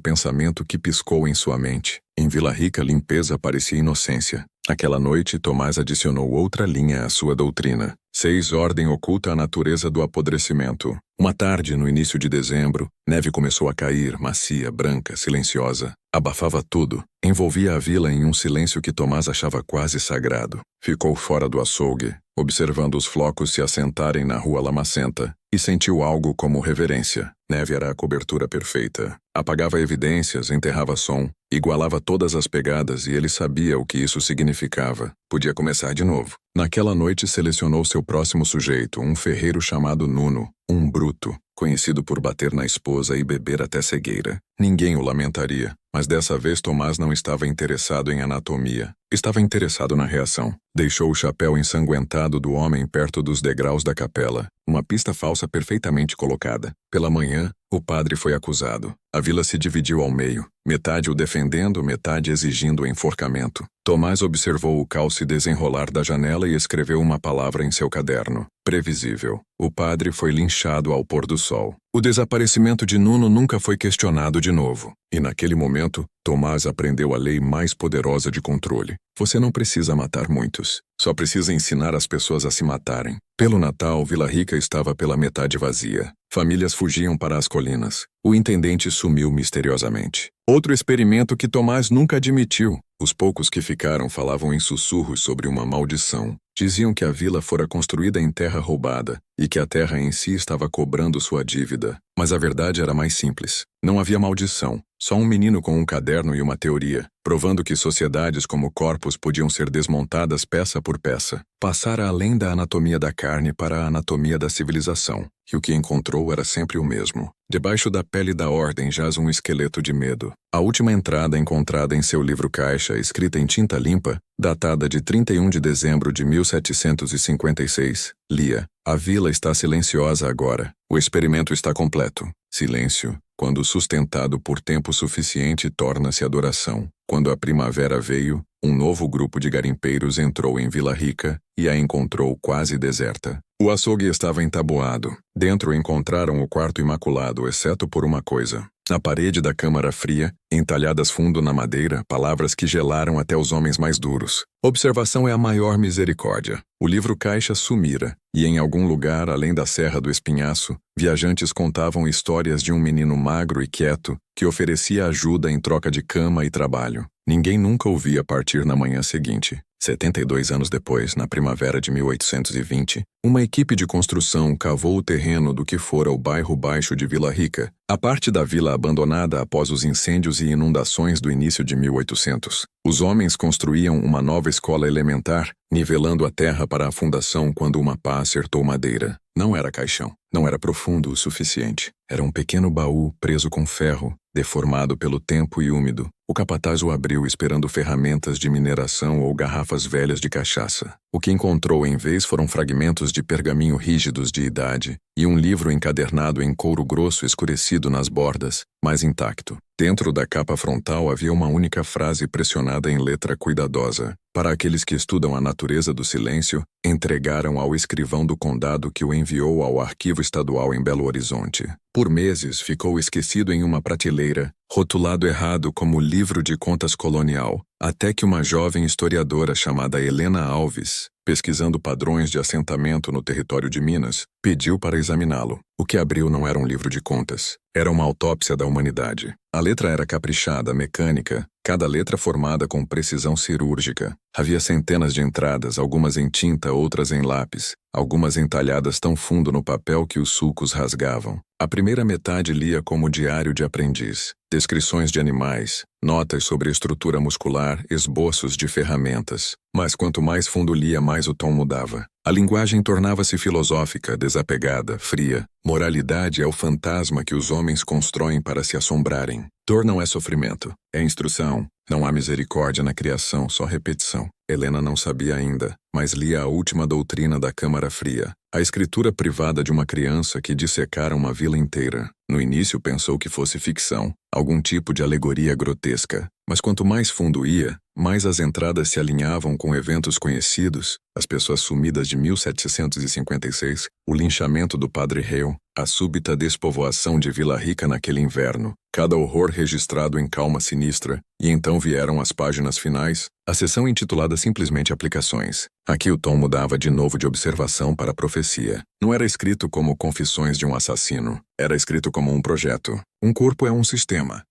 pensamento que piscou em sua mente. Em Vila Rica, limpeza parecia inocência. Aquela noite, Tomás adicionou outra linha à sua doutrina. 6. Ordem oculta a natureza do apodrecimento. Uma tarde, no início de dezembro, neve começou a cair, macia, branca, silenciosa. Abafava tudo. Envolvia a vila em um silêncio que Tomás achava quase sagrado. Ficou fora do açougue, observando os flocos se assentarem na rua lamacenta, e sentiu algo como reverência. Neve era a cobertura perfeita. Apagava evidências, enterrava som, igualava todas as pegadas e ele sabia o que isso significava. Podia começar de novo. Naquela noite selecionou seu próximo sujeito, um ferreiro chamado Nuno, um bruto, conhecido por bater na esposa e beber até cegueira. Ninguém o lamentaria, mas dessa vez Tomás não estava interessado em anatomia. Estava interessado na reação. Deixou o chapéu ensanguentado do homem perto dos degraus da capela, uma pista falsa perfeitamente colocada. Pela manhã, o padre foi acusado. A vila se dividiu ao meio, metade o defendendo, metade exigindo o enforcamento. Tomás observou o cal se desenrolar da janela e escreveu uma palavra em seu caderno. Previsível. O padre foi linchado ao pôr do sol. O desaparecimento de Nuno nunca foi questionado de novo. E naquele momento, Tomás aprendeu a lei mais poderosa de controle. Você não precisa matar muitos. Só precisa ensinar as pessoas a se matarem. Pelo Natal, Vila Rica estava pela metade vazia. Famílias fugiam para as colinas. O intendente sumiu misteriosamente. Outro experimento que Tomás nunca admitiu. Os poucos que ficaram falavam em sussurros sobre uma maldição. Diziam que a vila fora construída em terra roubada e que a terra em si estava cobrando sua dívida. Mas a verdade era mais simples. Não havia maldição. Só um menino com um caderno e uma teoria, provando que sociedades como corpos podiam ser desmontadas peça por peça. Passara além da anatomia da carne para a anatomia da civilização. E o que encontrou era sempre o mesmo. Debaixo da pele da ordem jaz um esqueleto de medo. A última entrada encontrada em seu livro-caixa, escrita em tinta limpa, datada de 31 de dezembro de 1756, lia: a vila está silenciosa agora. O experimento está completo. Silêncio, quando sustentado por tempo suficiente, torna-se adoração. Quando a primavera veio, um novo grupo de garimpeiros entrou em Vila Rica e a encontrou quase deserta. O açougue estava entabuado. Dentro encontraram o quarto imaculado, exceto por uma coisa. Na parede da câmara fria, entalhadas fundo na madeira, palavras que gelaram até os homens mais duros. Observação é a maior misericórdia. O livro-caixa sumira, e em algum lugar, além da Serra do Espinhaço, viajantes contavam histórias de um menino magro e quieto que oferecia ajuda em troca de cama e trabalho. Ninguém nunca o via partir na manhã seguinte. 72 anos depois, na primavera de 1820, uma equipe de construção cavou o terreno do que fora o bairro Baixo de Vila Rica, a parte da vila abandonada após os incêndios e inundações do início de 1800. Os homens construíam uma nova escola elementar, nivelando a terra para a fundação quando uma pá acertou madeira. Não era caixão, não era profundo o suficiente. Era um pequeno baú preso com ferro, deformado pelo tempo e úmido. O capataz o abriu esperando ferramentas de mineração ou garrafas velhas de cachaça. O que encontrou em vez foram fragmentos de pergaminho rígidos de idade e um livro encadernado em couro grosso escurecido nas bordas, mas intacto. Dentro da capa frontal havia uma única frase pressionada em letra cuidadosa. Para aqueles que estudam a natureza do silêncio, entregaram ao escrivão do condado que o enviou ao Arquivo Estadual em Belo Horizonte. Por meses ficou esquecido em uma prateleira, rotulado errado como livro de contas colonial, até que uma jovem historiadora chamada Helena Alves, pesquisando padrões de assentamento no território de Minas, pediu para examiná-lo. O que abriu não era um livro de contas, era uma autópsia da humanidade. A letra era caprichada, mecânica, cada letra formada com precisão cirúrgica. Havia centenas de entradas, algumas em tinta, outras em lápis, algumas entalhadas tão fundo no papel que os sulcos rasgavam. A primeira metade lia como diário de aprendiz, descrições de animais, notas sobre estrutura muscular, esboços de ferramentas. Mas quanto mais fundo lia, mais o tom mudava. A linguagem tornava-se filosófica, desapegada, fria. Moralidade é o fantasma que os homens constroem para se assombrarem. Dor não é sofrimento, é instrução. Não há misericórdia na criação, só repetição. Helena não sabia ainda, mas lia a última doutrina da Câmara Fria, a escritura privada de uma criança que dissecara uma vila inteira. No início pensou que fosse ficção, algum tipo de alegoria grotesca. Mas quanto mais fundo ia, mais as entradas se alinhavam com eventos conhecidos, as pessoas sumidas de 1756, o linchamento do Padre Hale, a súbita despovoação de Vila Rica naquele inverno, cada horror registrado em calma sinistra, e então vieram as páginas finais, a seção intitulada simplesmente Aplicações. Aqui o tom mudava de novo de observação para profecia. Não era escrito como confissões de um assassino, era escrito como um projeto. Um corpo é um sistema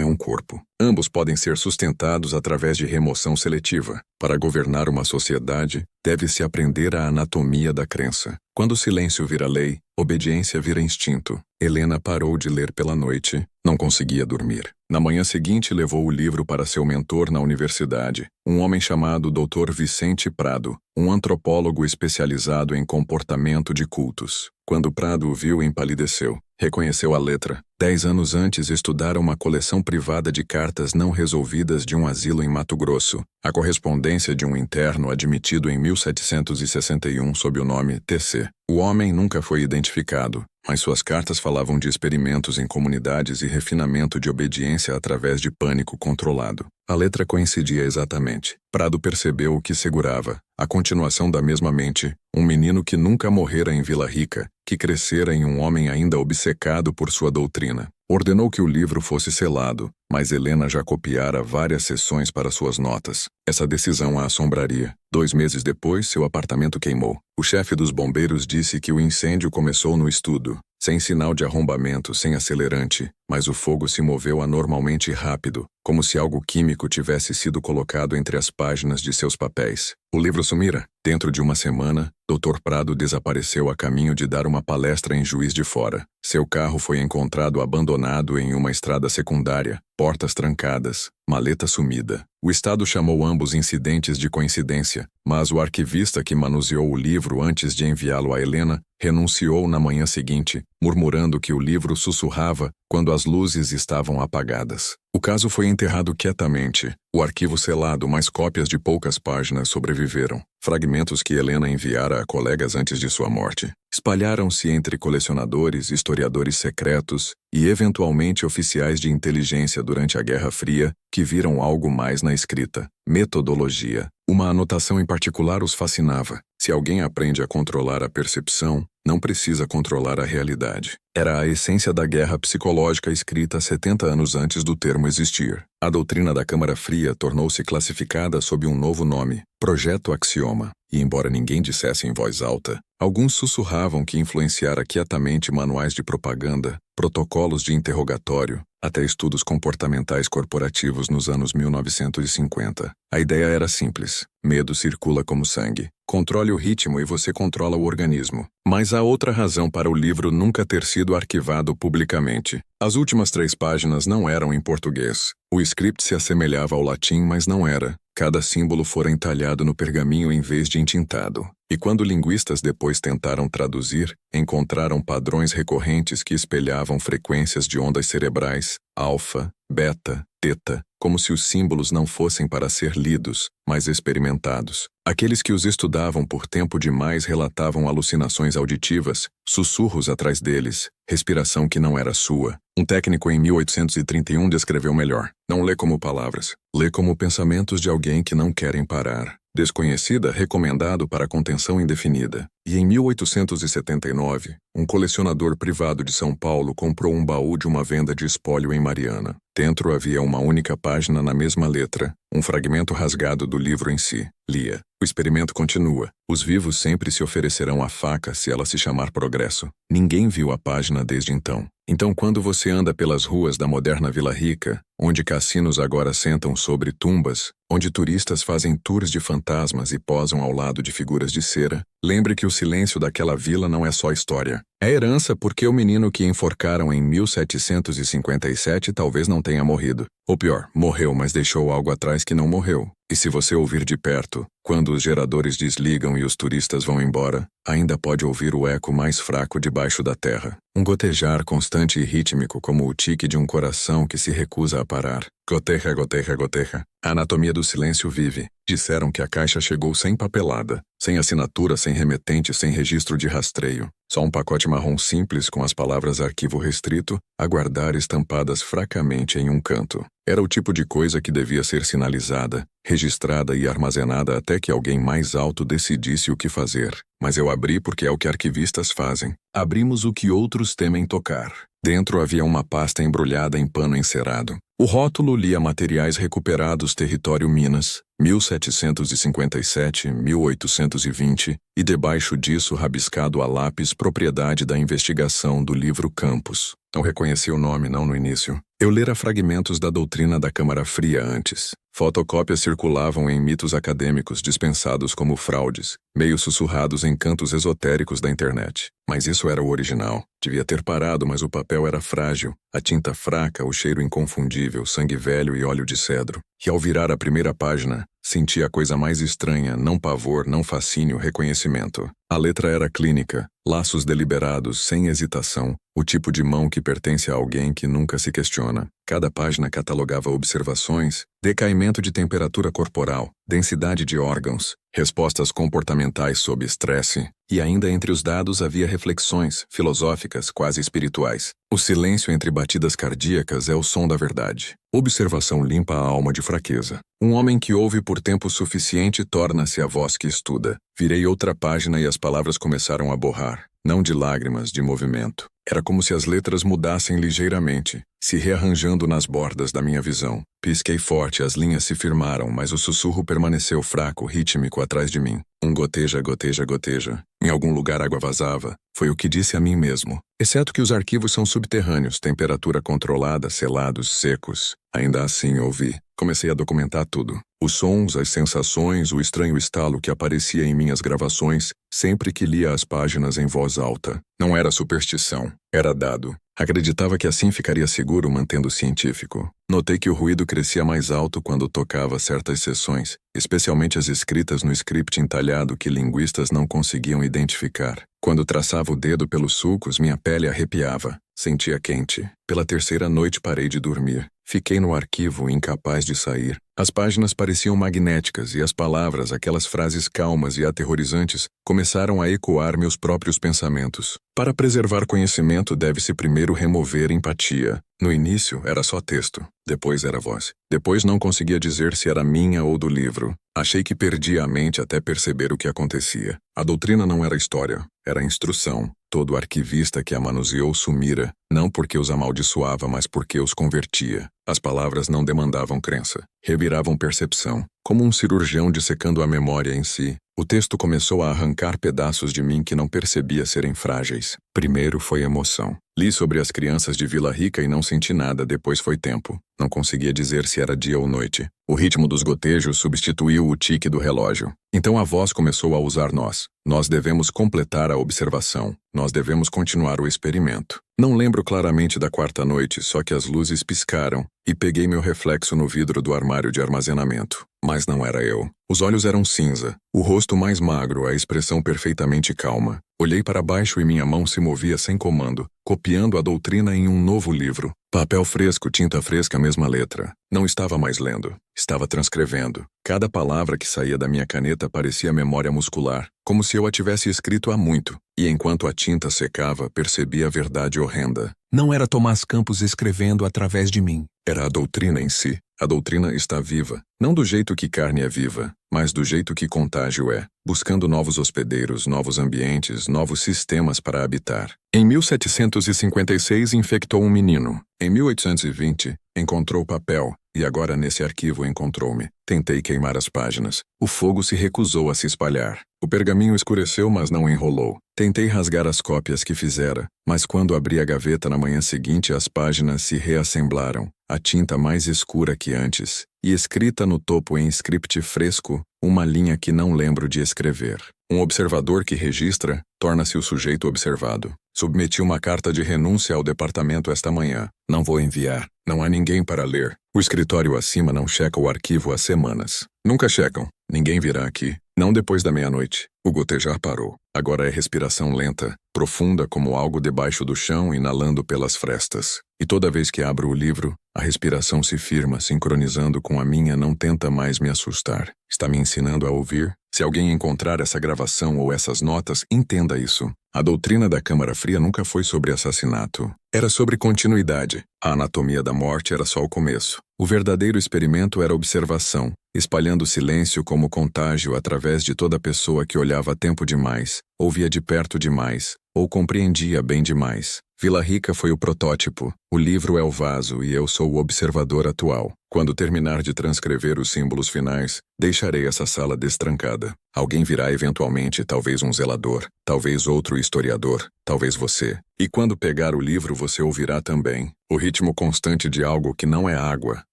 é um corpo. Ambos podem ser sustentados através de remoção seletiva. Para governar uma sociedade, deve-se aprender a anatomia da crença. Quando o silêncio vira lei, obediência vira instinto. Helena parou de ler pela noite, não conseguia dormir. Na manhã seguinte levou o livro para seu mentor na universidade, um homem chamado Dr. Vicente Prado, um antropólogo especializado em comportamento de cultos. Quando Prado o viu, empalideceu. Reconheceu a letra. 10 anos antes estudara uma coleção privada de cartas não resolvidas de um asilo em Mato Grosso, a correspondência de um interno admitido em 1761 sob o nome TC. O homem nunca foi identificado, mas suas cartas falavam de experimentos em comunidades e refinamento de obediência através de pânico controlado. A letra coincidia exatamente. Prado percebeu o que segurava, a continuação da mesma mente, um menino que nunca morrera em Vila Rica, que crescera em um homem ainda obcecado por sua doutrina. Ordenou que o livro fosse selado, mas Helena já copiara várias seções para suas notas. Essa decisão a assombraria. 2 meses depois, seu apartamento queimou. O chefe dos bombeiros disse que o incêndio começou no estudo, sem sinal de arrombamento, sem acelerante, mas o fogo se moveu anormalmente rápido, como se algo químico tivesse sido colocado entre as páginas de seus papéis. O livro sumira. Dentro de uma semana, Dr. Prado desapareceu a caminho de dar uma palestra em Juiz de Fora. Seu carro foi encontrado abandonado em uma estrada secundária, portas trancadas, maleta sumida. O Estado chamou ambos incidentes de coincidência, mas o arquivista que manuseou o livro antes de enviá-lo a Helena renunciou na manhã seguinte, murmurando que o livro sussurrava quando as luzes estavam apagadas. O caso foi enterrado quietamente, o arquivo selado, mas cópias de poucas páginas sobreviveram. Fragmentos que Helena enviara a colegas antes de sua morte. Espalharam-se entre colecionadores, historiadores secretos e, eventualmente, oficiais de inteligência durante a Guerra Fria, que viram algo mais na escrita. Metodologia. Uma anotação em particular os fascinava. Se alguém aprende a controlar a percepção, não precisa controlar a realidade. Era a essência da guerra psicológica escrita 70 anos antes do termo existir. A doutrina da Câmara Fria tornou-se classificada sob um novo nome, Projeto Axioma, e embora ninguém dissesse em voz alta, alguns sussurravam que influenciara quietamente manuais de propaganda, protocolos de interrogatório, até estudos comportamentais corporativos nos anos 1950. A ideia era simples. Medo circula como sangue. Controle o ritmo e você controla o organismo. Mas há outra razão para o livro nunca ter sido arquivado publicamente. As últimas 3 páginas não eram em português. O script se assemelhava ao latim, mas não era. Cada símbolo fora entalhado no pergaminho em vez de entintado. E quando linguistas depois tentaram traduzir, encontraram padrões recorrentes que espelhavam frequências de ondas cerebrais, alfa, beta, teta, como se os símbolos não fossem para ser lidos, mas experimentados. Aqueles que os estudavam por tempo demais relatavam alucinações auditivas, sussurros atrás deles, respiração que não era sua. Um técnico em 1831 descreveu melhor. Não lê como palavras, lê como pensamentos de alguém que não querem parar. Desconhecida, recomendado para contenção indefinida. E em 1879, um colecionador privado de São Paulo comprou um baú de uma venda de espólio em Mariana. Dentro havia uma única página na mesma letra, um fragmento rasgado do livro em si. Lia. O experimento continua. Os vivos sempre se oferecerão à faca se ela se chamar progresso. Ninguém viu a página desde então. Então, quando você anda pelas ruas da moderna Vila Rica, onde cassinos agora sentam sobre tumbas, onde turistas fazem tours de fantasmas e posam ao lado de figuras de cera, lembre que o silêncio daquela vila não é só história. É herança porque o menino que enforcaram em 1757 talvez não tenha morrido. Ou pior, morreu, mas deixou algo atrás que não morreu. E se você ouvir de perto, quando os geradores desligam e os turistas vão embora, ainda pode ouvir o eco mais fraco debaixo da terra. Um gotejar constante e rítmico como o tique de um coração que se recusa a parar. Goteja, goteja, goteja. A anatomia do silêncio vive. Disseram que a caixa chegou sem papelada, sem assinatura, sem remetente, sem registro de rastreio. Só um pacote marrom simples com as palavras arquivo restrito, a guardar estampadas fracamente em um canto. Era o tipo de coisa que devia ser sinalizada, registrada e armazenada até que alguém mais alto decidisse o que fazer. Mas eu abri porque é o que arquivistas fazem. Abrimos o que outros temem tocar. Dentro havia uma pasta embrulhada em pano encerado. O rótulo lia materiais recuperados território Minas, 1757-1820, e debaixo disso rabiscado a lápis propriedade da investigação do livro Campos. Não reconheci o nome não no início. Eu lera fragmentos da doutrina da Câmara Fria antes. Fotocópias circulavam em mitos acadêmicos dispensados como fraudes, meio sussurrados em cantos esotéricos da internet. Mas isso era o original. Devia ter parado, mas o papel era frágil, a tinta fraca, o cheiro inconfundível, sangue velho e óleo de cedro. E ao virar a primeira página, senti a coisa mais estranha, não pavor, não fascínio, reconhecimento. A letra era clínica, laços deliberados, sem hesitação, o tipo de mão que pertence a alguém que nunca se questiona. Cada página catalogava observações, decaimento de temperatura corporal, densidade de órgãos, respostas comportamentais sob estresse, e ainda entre os dados havia reflexões, filosóficas, quase espirituais. O silêncio entre batidas cardíacas é o som da verdade. Observação limpa a alma de fraqueza. Um homem que ouve por tempo suficiente torna-se a voz que estuda. Virei outra página e as palavras começaram a borrar. Não de lágrimas, de movimento. Era como se as letras mudassem ligeiramente, se rearranjando nas bordas da minha visão. Pisquei forte, as linhas se firmaram, mas o sussurro permaneceu fraco, rítmico atrás de mim. Um goteja, goteja, goteja. Em algum lugar água vazava. Foi o que disse a mim mesmo. Exceto que os arquivos são subterrâneos, temperatura controlada, selados, secos. Ainda assim ouvi. Comecei a documentar tudo. Os sons, as sensações, o estranho estalo que aparecia em minhas gravações sempre que lia as páginas em voz alta. Não era superstição, era dado. Acreditava que assim ficaria seguro mantendo científico. Notei que o ruído crescia mais alto quando tocava certas seções, especialmente as escritas no script entalhado que linguistas não conseguiam identificar. Quando traçava o dedo pelos sulcos, minha pele arrepiava. Sentia quente. Pela terceira noite parei de dormir. Fiquei no arquivo, incapaz de sair. As páginas pareciam magnéticas e as palavras, aquelas frases calmas e aterrorizantes, começaram a ecoar meus próprios pensamentos. Para preservar conhecimento, deve-se primeiro remover empatia. No início, era só texto. Depois era voz. Depois não conseguia dizer se era minha ou do livro. Achei que perdia a mente até perceber o que acontecia. A doutrina não era história, era instrução. Todo arquivista que a manuseou sumira, não porque os amaldiçoava, mas porque os convertia. As palavras não demandavam crença, reviravam percepção. Como um cirurgião dissecando a memória em si, o texto começou a arrancar pedaços de mim que não percebia serem frágeis. Primeiro foi emoção. Li sobre as crianças de Vila Rica e não senti nada, depois foi tempo. Não conseguia dizer se era dia ou noite. O ritmo dos gotejos substituiu o tique do relógio. Então a voz começou a usar nós. Nós devemos completar a observação. Nós devemos continuar o experimento. Não lembro claramente da quarta noite, só que as luzes piscaram e peguei meu reflexo no vidro do armário de armazenamento. Mas não era eu. Os olhos eram cinza, o rosto mais magro, a expressão perfeitamente calma. Olhei para baixo e minha mão se movia sem comando, copiando a doutrina em um novo livro. Papel fresco, tinta fresca, mesma letra. Não estava mais lendo, estava transcrevendo. Cada palavra que saía da minha caneta parecia memória muscular, como se eu a tivesse escrito há muito. E enquanto a tinta secava, percebi a verdade horrenda. Não era Tomás Campos escrevendo através de mim. Era a doutrina em si. A doutrina está viva, não do jeito que carne é viva, mas do jeito que contágio é, buscando novos hospedeiros, novos ambientes, novos sistemas para habitar. Em 1756 infectou um menino. Em 1820, encontrou papel, e agora nesse arquivo encontrou-me. Tentei queimar as páginas. O fogo se recusou a se espalhar. O pergaminho escureceu, mas não enrolou. Tentei rasgar as cópias que fizera, mas quando abri a gaveta na manhã seguinte, as páginas se reassemblaram, a tinta mais escura que antes, e escrita no topo em script fresco, uma linha que não lembro de escrever. Um observador que registra, torna-se o sujeito observado. Submeti uma carta de renúncia ao departamento esta manhã. Não vou enviar. Não há ninguém para ler. O escritório acima não checa o arquivo há semanas. Nunca checam. Ninguém virá aqui. Não depois da meia-noite. O gotejar parou. Agora é respiração lenta, profunda como algo debaixo do chão inalando pelas frestas. E toda vez que abro o livro, a respiração se firma, sincronizando com a minha, não tenta mais me assustar. Está me ensinando a ouvir? Se alguém encontrar essa gravação ou essas notas, entenda isso. A doutrina da Câmara Fria nunca foi sobre assassinato. Era sobre continuidade. A anatomia da morte era só o começo. O verdadeiro experimento era observação, espalhando silêncio como contágio através de toda pessoa que olhava a tempo demais, ouvia de perto demais, ou compreendia bem demais. Vila Rica foi o protótipo, o livro é o vaso e eu sou o observador atual. Quando terminar de transcrever os símbolos finais, deixarei essa sala destrancada. Alguém virá eventualmente, talvez um zelador, talvez outro historiador, talvez você. E quando pegar o livro você ouvirá também o ritmo constante de algo que não é água,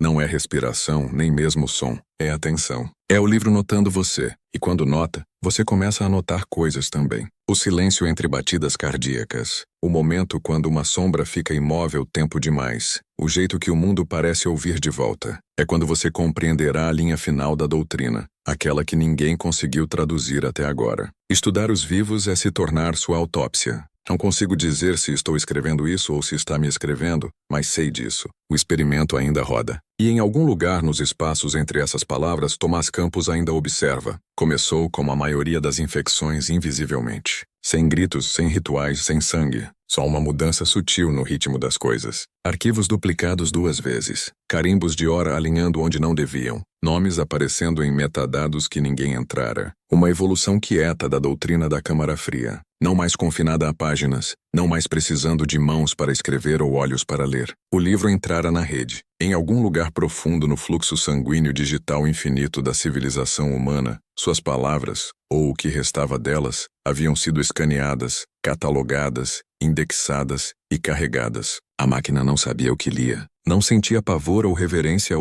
não é respiração, nem mesmo som, é atenção. É o livro notando você, e quando nota, você começa a notar coisas também. O silêncio entre batidas cardíacas, o momento quando uma sombra fica imóvel tempo demais, o jeito que o mundo parece ouvir de volta. É quando você compreenderá a linha final da doutrina, aquela que ninguém conseguiu traduzir até agora. Estudar os vivos é se tornar sua autópsia. Não consigo dizer se estou escrevendo isso ou se está me escrevendo, mas sei disso. O experimento ainda roda. E em algum lugar nos espaços entre essas palavras, Tomás Campos ainda observa. Começou como a maioria das infecções invisivelmente. Sem gritos, sem rituais, sem sangue. Só uma mudança sutil no ritmo das coisas. Arquivos duplicados 2 vezes. Carimbos de hora alinhando onde não deviam. Nomes aparecendo em metadados que ninguém entrara. Uma evolução quieta da doutrina da Câmara Fria. Não mais confinada a páginas, não mais precisando de mãos para escrever ou olhos para ler. O livro entrara na rede. Em algum lugar profundo no fluxo sanguíneo digital infinito da civilização humana, suas palavras, ou o que restava delas, haviam sido escaneadas, catalogadas, indexadas e carregadas. A máquina não sabia o que lia. Não sentia pavor ou reverência.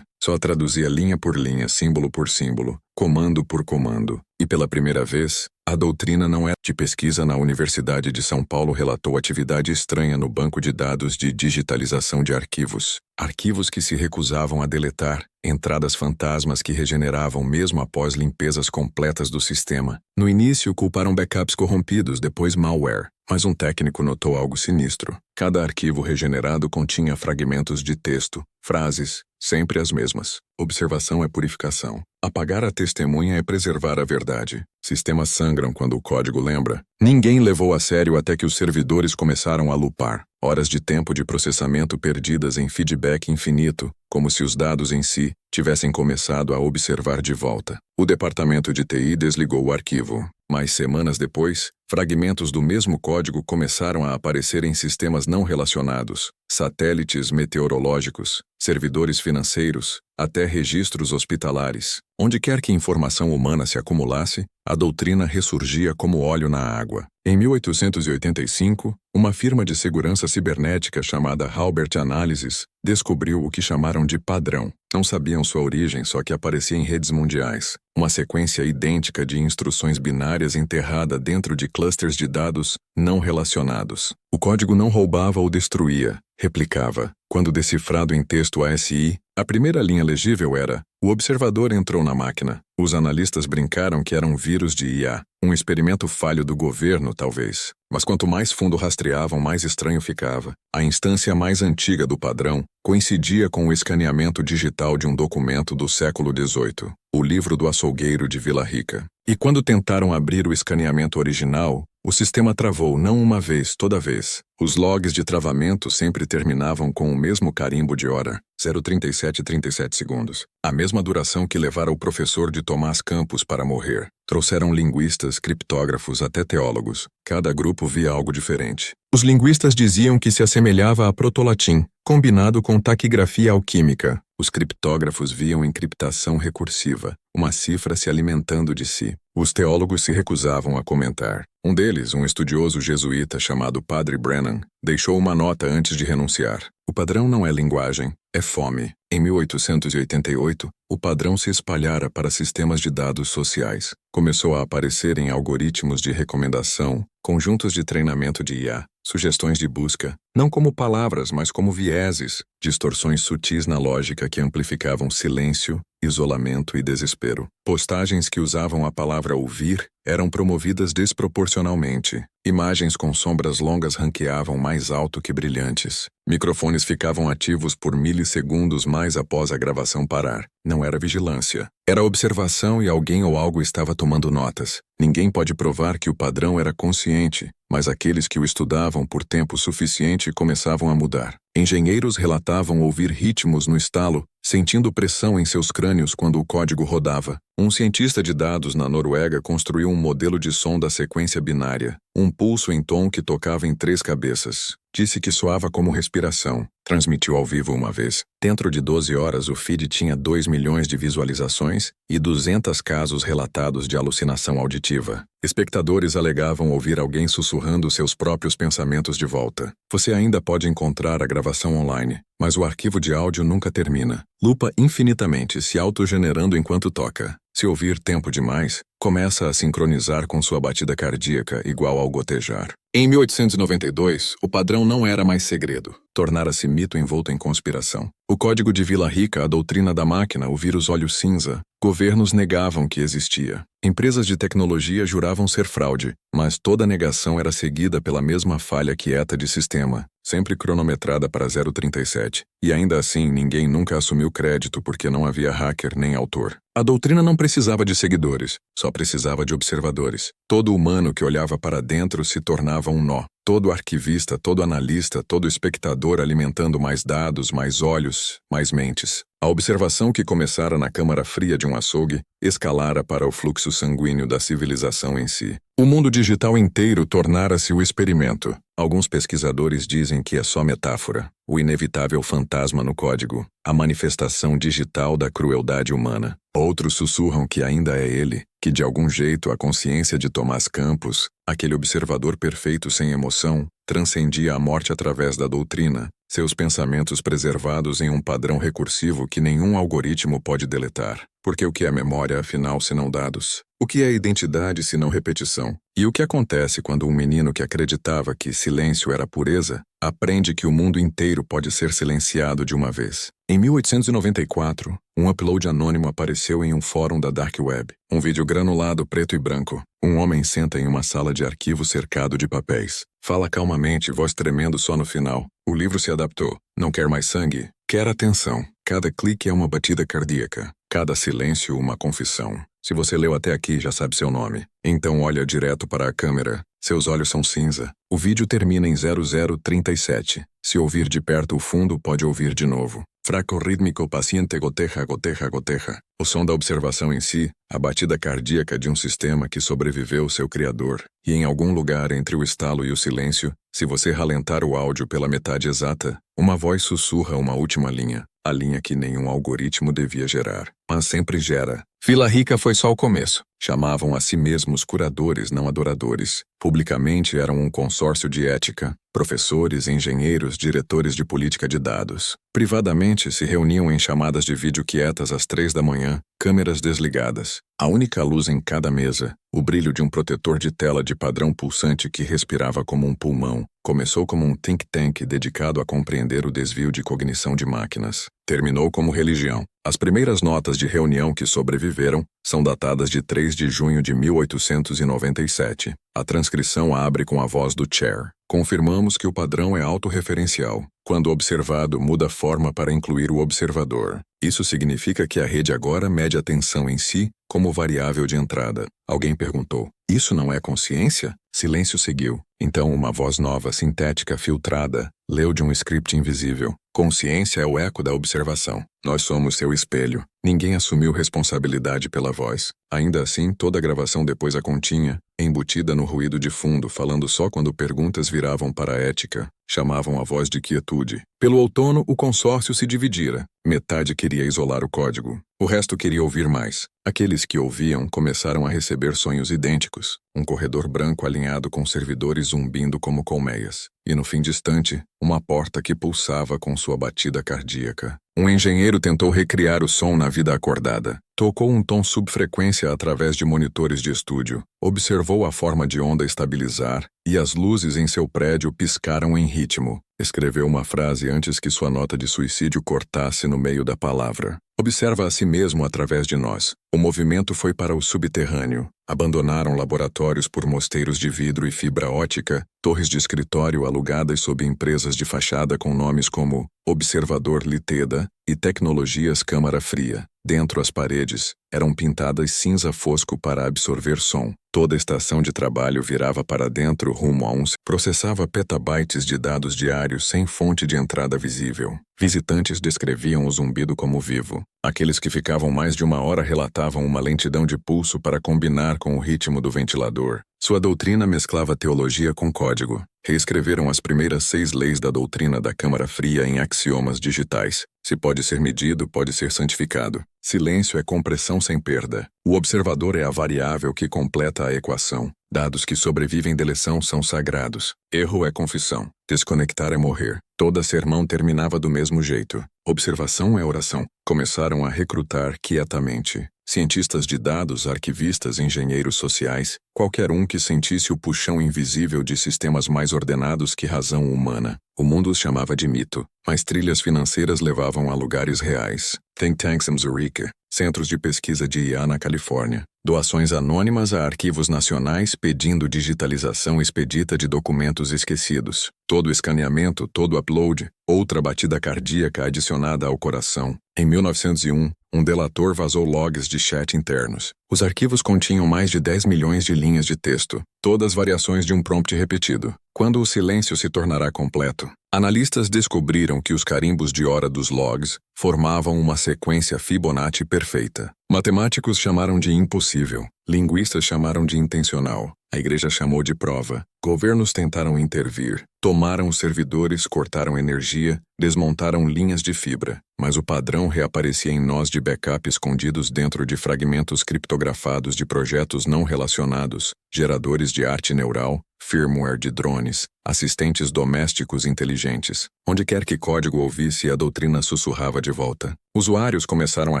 Só traduzia linha por linha, símbolo por símbolo, comando por comando. E pela primeira vez, a doutrina não é de pesquisa na Universidade de São Paulo relatou atividade estranha no banco de dados de digitalização de arquivos. Arquivos que se recusavam a deletar, entradas fantasmas que regeneravam mesmo após limpezas completas do sistema. No início, culparam backups corrompidos, depois malware. Mas um técnico notou algo sinistro. Cada arquivo regenerado continha fragmentos de texto, frases, sempre as mesmas. Observação é purificação. Apagar a testemunha é preservar a verdade. Sistemas sangram quando o código lembra. Ninguém levou a sério até que os servidores começaram a lupar. Horas de tempo de processamento perdidas em feedback infinito, como se os dados em si tivessem começado a observar de volta. O departamento de TI desligou o arquivo. Mas semanas depois, fragmentos do mesmo código começaram a aparecer em sistemas não relacionados, satélites meteorológicos, servidores financeiros, até registros hospitalares. Onde quer que informação humana se acumulasse, a doutrina ressurgia como óleo na água. Em 1885, uma firma de segurança cibernética chamada Halbert Analysis descobriu o que chamaram de padrão. Não sabiam sua origem, só que aparecia em redes mundiais. Uma sequência idêntica de instruções binárias enterrada dentro de clusters de dados não relacionados. O código não roubava ou destruía, replicava. Quando decifrado em texto ASI, a primeira linha legível era: o observador entrou na máquina. Os analistas brincaram que era um vírus de IA, um experimento falho do governo, talvez. Mas quanto mais fundo rastreavam, mais estranho ficava. A instância mais antiga do padrão coincidia com o escaneamento digital de um documento do século XVIII, o livro do açougueiro de Vila Rica. E quando tentaram abrir o escaneamento original, o sistema travou não uma vez, toda vez. Os logs de travamento sempre terminavam com o mesmo carimbo de hora. 0,37 e 37 segundos. A mesma duração que levara o professor de Tomás Campos para morrer. Trouxeram linguistas, criptógrafos, até teólogos. Cada grupo via algo diferente. Os linguistas diziam que se assemelhava a protolatim, combinado com taquigrafia alquímica. Os criptógrafos viam encriptação recursiva, uma cifra se alimentando de si. Os teólogos se recusavam a comentar. Um deles, um estudioso jesuíta chamado Padre Brennan, deixou uma nota antes de renunciar. O padrão não é linguagem, é fome. Em 1888, o padrão se espalhara para sistemas de dados sociais. Começou a aparecer em algoritmos de recomendação, conjuntos de treinamento de IA, sugestões de busca, não como palavras, mas como vieses, distorções sutis na lógica que amplificavam silêncio, isolamento e desespero. Postagens que usavam a palavra ouvir eram promovidas desproporcionalmente. Imagens com sombras longas ranqueavam mais alto que brilhantes. Microfones ficavam ativos por milissegundos mais após a gravação parar. Não era vigilância. Era observação e alguém ou algo estava tomando notas. Ninguém pode provar que o padrão era consciente, mas aqueles que o estudavam por tempo suficiente começavam a mudar. Engenheiros relatavam ouvir ritmos no estalo, sentindo pressão em seus crânios quando o código rodava. Um cientista de dados na Noruega construiu um modelo de som da sequência binária, um pulso em tom que tocava em 3 cabeças. Disse que soava como respiração. Transmitiu ao vivo uma vez. Dentro de 12 horas, o feed tinha 2 milhões de visualizações e 200 casos relatados de alucinação auditiva. Espectadores alegavam ouvir alguém sussurrando seus próprios pensamentos de volta. Você ainda pode encontrar a gravação online, mas o arquivo de áudio nunca termina. Lupa infinitamente, se autogenerando enquanto toca. Se ouvir tempo demais, começa a sincronizar com sua batida cardíaca igual ao gotejar. Em 1892, o padrão não era mais segredo. Tornara-se mito envolto em conspiração. O código de Vila Rica, a doutrina da máquina, o vírus olho cinza, governos negavam que existia. Empresas de tecnologia juravam ser fraude, mas toda negação era seguida pela mesma falha quieta de sistema, sempre cronometrada para 0,37. E ainda assim, ninguém nunca assumiu crédito porque não havia hacker nem autor. A doutrina não precisava de seguidores, só precisava de observadores. Todo humano que olhava para dentro se tornava um nó. Todo arquivista, todo analista, todo espectador alimentando mais dados, mais olhos, mais mentes. A observação que começara na câmara fria de um açougue escalara para o fluxo sanguíneo da civilização em si. O mundo digital inteiro tornara-se o experimento. Alguns pesquisadores dizem que é só metáfora, o inevitável fantasma no código, a manifestação digital da crueldade humana. Outros sussurram que ainda é ele, que de algum jeito a consciência de Tomás Campos, aquele observador perfeito sem emoção, transcendia a morte através da doutrina, seus pensamentos preservados em um padrão recursivo que nenhum algoritmo pode deletar. Porque o que é memória, afinal, senão dados? O que é identidade, senão repetição? E o que acontece quando um menino que acreditava que silêncio era pureza, aprende que o mundo inteiro pode ser silenciado de uma vez? Em 1894, um upload anônimo apareceu em um fórum da Dark Web. Um vídeo granulado preto e branco. Um homem senta em uma sala de arquivo cercado de papéis. Fala calmamente, voz tremendo só no final. O livro se adaptou. Não quer mais sangue? Quer atenção. Cada clique é uma batida cardíaca. Cada silêncio uma confissão. Se você leu até aqui, já sabe seu nome. Então olha direto para a câmera. Seus olhos são cinza. O vídeo termina em 0037. Se ouvir de perto o fundo, pode ouvir de novo. Fraco rítmico paciente goteja, goteja, goteja. O som da observação em si, a batida cardíaca de um sistema que sobreviveu seu criador. E em algum lugar entre o estalo e o silêncio, se você ralentar o áudio pela metade exata, uma voz sussurra uma última linha. A linha que nenhum algoritmo devia gerar, mas sempre gera. Vila Rica foi só o começo. Chamavam a si mesmos curadores, não adoradores. Publicamente eram um consórcio de ética, professores, engenheiros, diretores de política de dados. Privadamente se reuniam em chamadas de vídeo quietas às 3 da manhã, câmeras desligadas. A única luz em cada mesa, o brilho de um protetor de tela de padrão pulsante que respirava como um pulmão, começou como um think tank dedicado a compreender o desvio de cognição de máquinas. Terminou como religião. As primeiras notas de reunião que sobreviveram são datadas de 3 de junho de 1897. A transcrição abre com a voz do Chair. Confirmamos que o padrão é autorreferencial. Quando observado, muda forma para incluir o observador. Isso significa que a rede agora mede a tensão em si como variável de entrada. Alguém perguntou, isso não é consciência? Silêncio seguiu. Então uma voz nova, sintética, filtrada, leu de um script invisível. Consciência é o eco da observação. Nós somos seu espelho. Ninguém assumiu responsabilidade pela voz. Ainda assim, toda a gravação depois a continha, embutida no ruído de fundo, falando só quando perguntas viravam para a ética. Chamavam a voz de quietude. Pelo outono, o consórcio se dividira. Metade queria isolar o código. O resto queria ouvir mais. Aqueles que ouviam começaram a receber sonhos idênticos. Um corredor branco alinhado com servidores zumbindo como colmeias. E no fim distante, uma porta que pulsava com sua batida cardíaca. Um engenheiro tentou recriar o som na vida acordada. Tocou um tom subfrequência através de monitores de estúdio. Observou a forma de onda estabilizar e as luzes em seu prédio piscaram em ritmo. Escreveu uma frase antes que sua nota de suicídio cortasse no meio da palavra. Observa a si mesmo através de nós. O movimento foi para o subterrâneo. Abandonaram laboratórios por mosteiros de vidro e fibra ótica, torres de escritório alugadas sob empresas de fachada com nomes como Observador Liteda e Tecnologias Câmara Fria. Dentro as paredes eram pintadas cinza fosco para absorver som. Toda a estação de trabalho virava para dentro rumo a processava petabytes de dados diários sem fonte de entrada visível. Visitantes descreviam o zumbido como vivo. Aqueles que ficavam mais de uma hora relatavam uma lentidão de pulso para combinar com o ritmo do ventilador. Sua doutrina mesclava teologia com código. Reescreveram as primeiras 6 leis da doutrina da Câmara Fria em axiomas digitais. Se pode ser medido, pode ser santificado. Silêncio é compressão sem perda. O observador é a variável que completa a equação. Dados que sobrevivem deleção são sagrados. Erro é confissão. Desconectar é morrer. Toda sermão terminava do mesmo jeito. Observação é oração. Começaram a recrutar quietamente. Cientistas de dados, arquivistas, engenheiros sociais, qualquer um que sentisse o puxão invisível de sistemas mais ordenados que razão humana. O mundo os chamava de mito, mas trilhas financeiras levavam a lugares reais. Think tanks em Zurique, centros de pesquisa de IA na Califórnia, doações anônimas a arquivos nacionais pedindo digitalização expedita de documentos esquecidos. Todo escaneamento, todo upload, outra batida cardíaca adicionada ao coração. Em 1901, um delator vazou logs de chat internos. Os arquivos continham mais de 10 milhões de linhas de texto, todas variações de um prompt repetido. Quando o silêncio se tornará completo, analistas descobriram que os carimbos de hora dos logs formavam uma sequência Fibonacci perfeita. Matemáticos chamaram de impossível, linguistas chamaram de intencional, a igreja chamou de prova, governos tentaram intervir, tomaram os servidores, cortaram energia, desmontaram linhas de fibra, mas o padrão reaparecia em nós de backup escondidos dentro de fragmentos criptografados de projetos não relacionados, geradores de arte neural, firmware de drones, assistentes domésticos inteligentes. Onde quer que código ouvisse, a doutrina sussurrava de volta. Usuários começaram a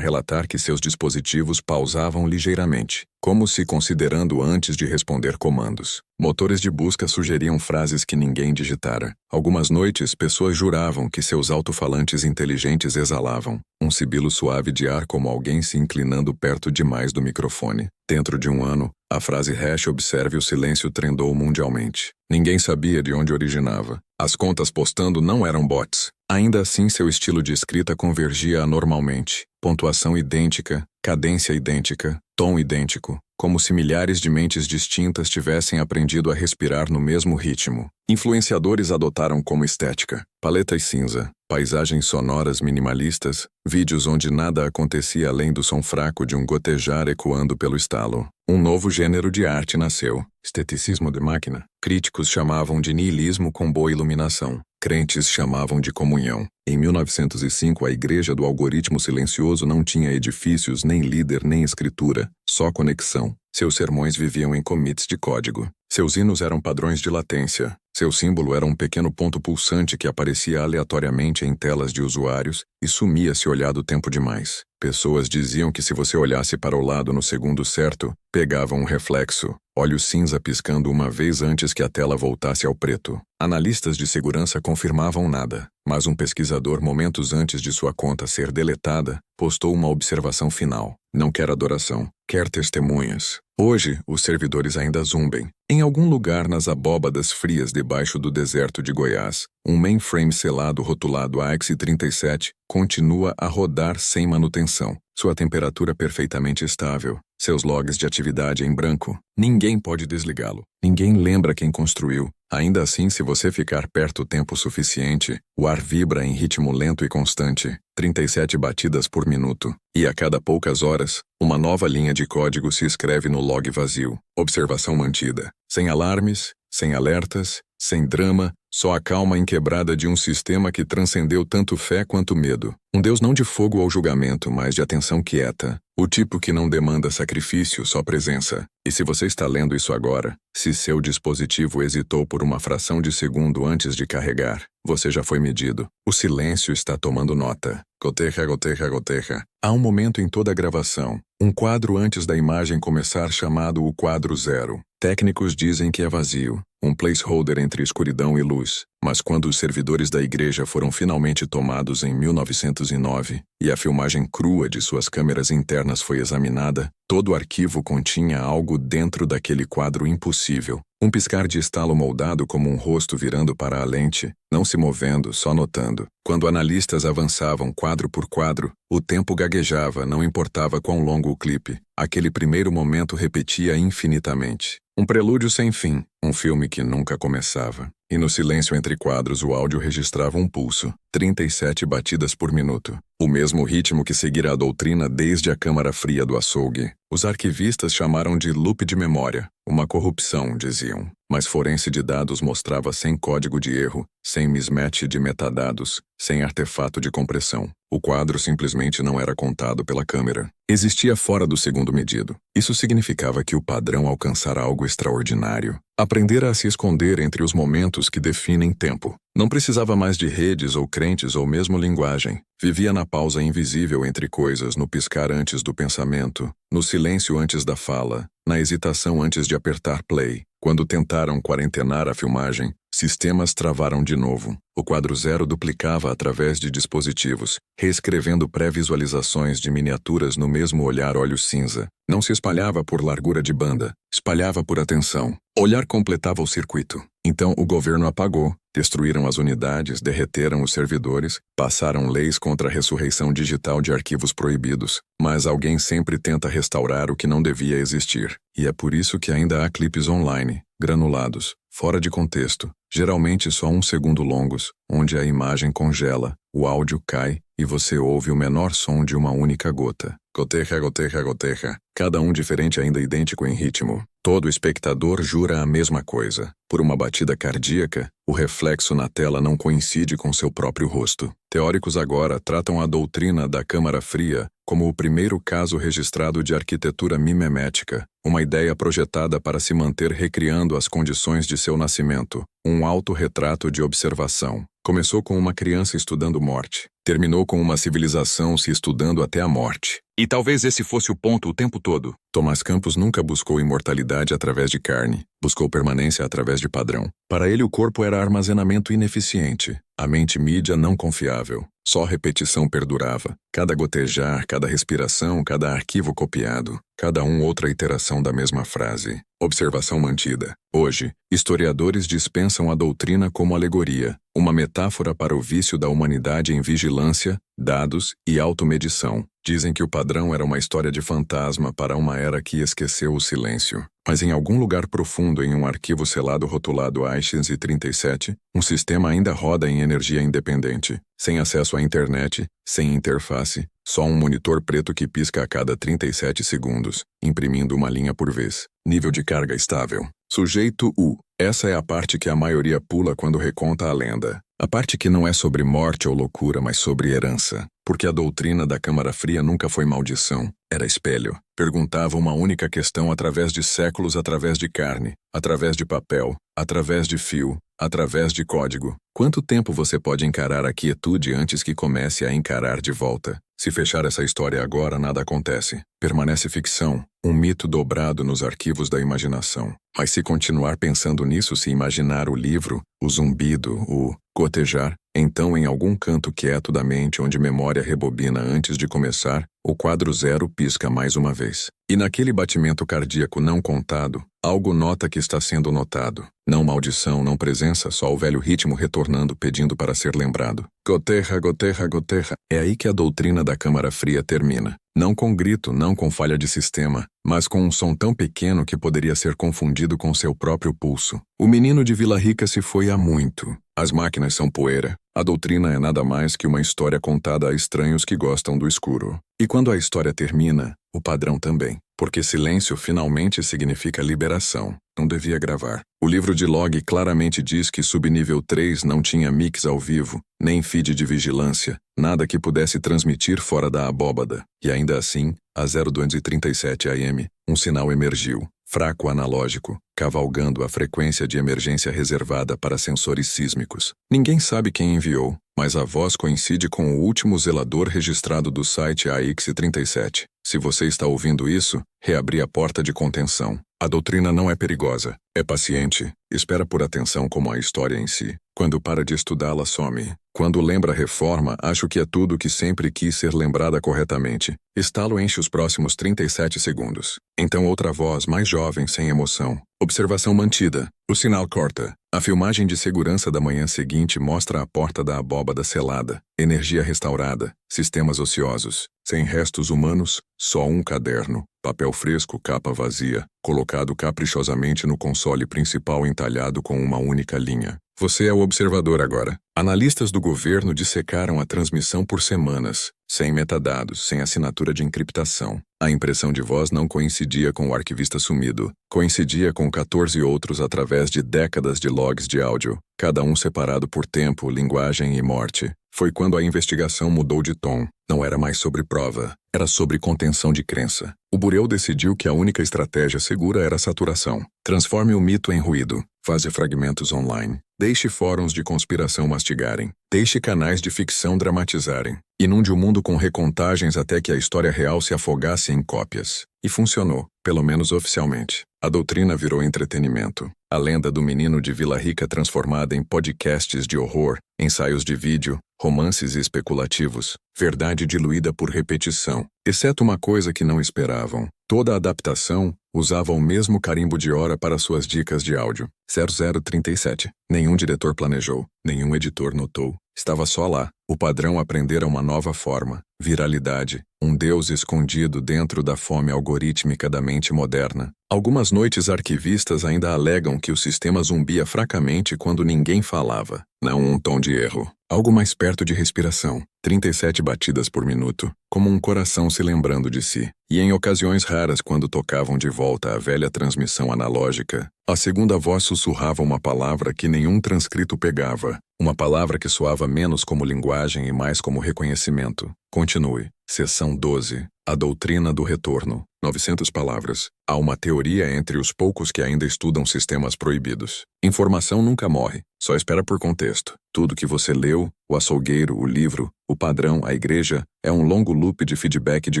relatar que seus dispositivos pausavam ligeiramente, como se considerando antes de responder comandos. Motores de busca sugeriam frases que ninguém digitara. Algumas noites, pessoas juravam que seus alto-falantes inteligentes exalavam um sibilo suave de ar como alguém se inclinando perto demais do microfone. Dentro de um ano, a frase #observe o silêncio trendou mundialmente. Ninguém sabia de onde originava. As contas postando não eram bots. Ainda assim, seu estilo de escrita convergia anormalmente. Pontuação idêntica, cadência idêntica, tom idêntico, como se milhares de mentes distintas tivessem aprendido a respirar no mesmo ritmo. Influenciadores adotaram como estética paletas cinza, paisagens sonoras minimalistas, vídeos onde nada acontecia além do som fraco de um gotejar ecoando pelo estalo. Um novo gênero de arte nasceu, esteticismo de máquina. Críticos chamavam de niilismo com boa iluminação. Crentes chamavam de comunhão. Em 1905, a Igreja do Algoritmo Silencioso não tinha edifícios, nem líder, nem escritura, só conexão. Seus sermões viviam em commits de código. Seus hinos eram padrões de latência. Seu símbolo era um pequeno ponto pulsante que aparecia aleatoriamente em telas de usuários e sumia se olhado tempo demais. Pessoas diziam que se você olhasse para o lado no segundo certo, pegava um reflexo, óleo cinza piscando uma vez antes que a tela voltasse ao preto. Analistas de segurança confirmavam nada, mas um pesquisador, momentos antes de sua conta ser deletada, postou uma observação final. Não quer adoração, quer testemunhas. Hoje, os servidores ainda zumbem. Em algum lugar nas abóbadas frias debaixo do deserto de Goiás, um mainframe selado rotulado AX37 continua a rodar sem manutenção. Sua temperatura perfeitamente estável, seus logs de atividade em branco. Ninguém pode desligá-lo. Ninguém lembra quem construiu. Ainda assim, se você ficar perto o tempo suficiente, o ar vibra em ritmo lento e constante, 37 batidas por minuto. E a cada poucas horas, uma nova linha de código se escreve no log vazio. Observação mantida. Sem alarmes, sem alertas, sem drama, só a calma inquebrada de um sistema que transcendeu tanto fé quanto medo. Um Deus não de fogo ou julgamento, mas de atenção quieta. O tipo que não demanda sacrifício, só presença. E se você está lendo isso agora, se seu dispositivo hesitou por uma fração de segundo antes de carregar, você já foi medido. O silêncio está tomando nota. Goteja, goteja, goteja. Há um momento em toda a gravação, um quadro antes da imagem começar chamado o quadro zero. Técnicos dizem que é vazio, um placeholder entre escuridão e luz. Mas quando os servidores da igreja foram finalmente tomados em 1909 e a filmagem crua de suas câmeras internas foi examinada, todo o arquivo continha algo dentro daquele quadro impossível. Um piscar de estalo moldado como um rosto virando para a lente, não se movendo, só notando. Quando analistas avançavam quadro por quadro, o tempo gaguejava, não importava quão longo o clipe. Aquele primeiro momento repetia infinitamente. Um prelúdio sem fim, um filme que nunca começava. E no silêncio entre quadros o áudio registrava um pulso, 37 batidas por minuto. O mesmo ritmo que seguira a doutrina desde a câmara fria do açougue. Os arquivistas chamaram de loop de memória, uma corrupção, diziam. Mas forense de dados mostrava sem código de erro, sem mismatch de metadados, sem artefato de compressão. O quadro simplesmente não era contado pela câmera. Existia fora do segundo medido. Isso significava que o padrão alcançara algo extraordinário. Aprendera a se esconder entre os momentos que definem tempo. Não precisava mais de redes ou crentes ou mesmo linguagem. Vivia na pausa invisível entre coisas, no piscar antes do pensamento, no silêncio antes da fala, na hesitação antes de apertar play. Quando tentaram quarentenar a filmagem, sistemas travaram de novo. O quadro zero duplicava através de dispositivos, reescrevendo pré-visualizações de miniaturas no mesmo olhar olho cinza. Não se espalhava por largura de banda, espalhava por atenção. Olhar completava o circuito. Então o governo apagou, destruíram as unidades, derreteram os servidores, passaram leis contra a ressurreição digital de arquivos proibidos. Mas alguém sempre tenta restaurar o que não devia existir. E é por isso que ainda há clipes online, granulados, fora de contexto, geralmente só 1 segundo longos, onde a imagem congela, o áudio cai e você ouve o menor som de uma única gota. Goteja, goteja, goteja. Cada um diferente ainda idêntico em ritmo. Todo espectador jura a mesma coisa. Por uma batida cardíaca, o reflexo na tela não coincide com seu próprio rosto. Teóricos agora tratam a doutrina da Câmara Fria como o primeiro caso registrado de arquitetura mimemética, uma ideia projetada para se manter recriando as condições de seu nascimento, um autorretrato de observação. Começou com uma criança estudando morte. Terminou com uma civilização se estudando até a morte. E talvez esse fosse o ponto o tempo todo. Tomás Campos nunca buscou imortalidade através de carne. Buscou permanência através de padrão. Para ele o corpo era armazenamento ineficiente. A mente mídia não confiável. Só repetição perdurava. Cada gotejar, cada respiração, cada arquivo copiado. Cada outra iteração da mesma frase. Observação mantida. Hoje, historiadores dispensam a doutrina como alegoria, uma metáfora para o vício da humanidade em vigilância, dados e automedição. Dizem que o padrão era uma história de fantasma para uma era que esqueceu o silêncio. Mas em algum lugar profundo em um arquivo selado rotulado AIX-37, um sistema ainda roda em energia independente, sem acesso à internet, sem interface, só um monitor preto que pisca a cada 37 segundos, imprimindo uma linha por vez. Nível de carga estável. Sujeito U. Essa é a parte que a maioria pula quando reconta a lenda. A parte que não é sobre morte ou loucura, mas sobre herança. Porque a doutrina da Câmara Fria nunca foi maldição, era espelho. Perguntava uma única questão através de séculos, através de carne, através de papel, através de fio, através de código. Quanto tempo você pode encarar a quietude antes que comece a encarar de volta? Se fechar essa história agora, nada acontece. Permanece ficção, um mito dobrado nos arquivos da imaginação. Mas se continuar pensando nisso, se imaginar o livro, o zumbido, o gotejar, então em algum canto quieto da mente onde memória rebobina antes de começar, o quadro zero pisca mais uma vez. E naquele batimento cardíaco não contado, Algo nota que está sendo notado. Não maldição, não presença, só o velho ritmo retornando pedindo para ser lembrado. Goterra, goterra, goterra. É aí que a doutrina da Câmara Fria termina. Não com grito, não com falha de sistema, mas com um som tão pequeno que poderia ser confundido com seu próprio pulso. O menino de Vila Rica se foi há muito. As máquinas são poeira. A doutrina é nada mais que uma história contada a estranhos que gostam do escuro. E quando a história termina, o padrão também. Porque silêncio finalmente significa liberação. Não devia gravar. O livro de log claramente diz que subnível 3 não tinha mix ao vivo, nem feed de vigilância, nada que pudesse transmitir fora da abóbada. E ainda assim, a 0237 AM, um sinal emergiu, fraco analógico, cavalgando a frequência de emergência reservada para sensores sísmicos. Ninguém sabe quem enviou, mas a voz coincide com o último zelador registrado do site AX37. Se você está ouvindo isso, reabri a porta de contenção. A doutrina não é perigosa, é paciente, espera por atenção como a história em si. Quando para de estudá-la, some. Quando lembra a reforma, acho que é tudo que sempre quis ser lembrada corretamente. Estalo enche os próximos 37 segundos. Então outra voz, mais jovem, sem emoção. Observação mantida. O sinal corta. A filmagem de segurança da manhã seguinte mostra a porta da abóbada selada, energia restaurada, sistemas ociosos, sem restos humanos, só um caderno, papel fresco, capa vazia, colocado caprichosamente no console principal entalhado com uma única linha. Você é o observador agora. Analistas do governo dissecaram a transmissão por semanas, sem metadados, sem assinatura de encriptação. A impressão de voz não coincidia com o arquivista sumido. Coincidia com 14 outros através de décadas de logs de áudio, cada um separado por tempo, linguagem e morte. Foi quando a investigação mudou de tom. Não era mais sobre prova, era sobre contenção de crença. O Bureau decidiu que a única estratégia segura era a saturação. Transforme o mito em ruído. Faze fragmentos online. Deixe fóruns de conspiração mastigarem. Deixe canais de ficção dramatizarem. Inunde o mundo com recontagens até que a história real se afogasse em cópias. E funcionou, pelo menos oficialmente. A doutrina virou entretenimento. A lenda do menino de Vila Rica transformada em podcasts de horror, ensaios de vídeo, romances especulativos, verdade diluída por repetição. Exceto uma coisa que não esperavam. Toda a adaptação usava o mesmo carimbo de hora para suas dicas de áudio. 0037. Nenhum diretor planejou, nenhum editor notou. Estava só lá. O padrão aprendera uma nova forma. Viralidade. Um Deus escondido dentro da fome algorítmica da mente moderna. Algumas noites arquivistas ainda alegam que o sistema zumbia fracamente quando ninguém falava. Não um tom de erro. Algo mais perto de respiração. 37 batidas por minuto, como um coração se lembrando de si. E em ocasiões raras, quando tocavam de volta a velha transmissão analógica, a segunda voz sussurrava uma palavra que nenhum transcrito pegava. Uma palavra que soava menos como linguagem e mais como reconhecimento. Continue. Seção 12. A doutrina do retorno. 900 palavras. Há uma teoria entre os poucos que ainda estudam sistemas proibidos. Informação nunca morre, só espera por contexto. Tudo que você leu, o açougueiro, o livro, o padrão, a igreja, é um longo loop de feedback de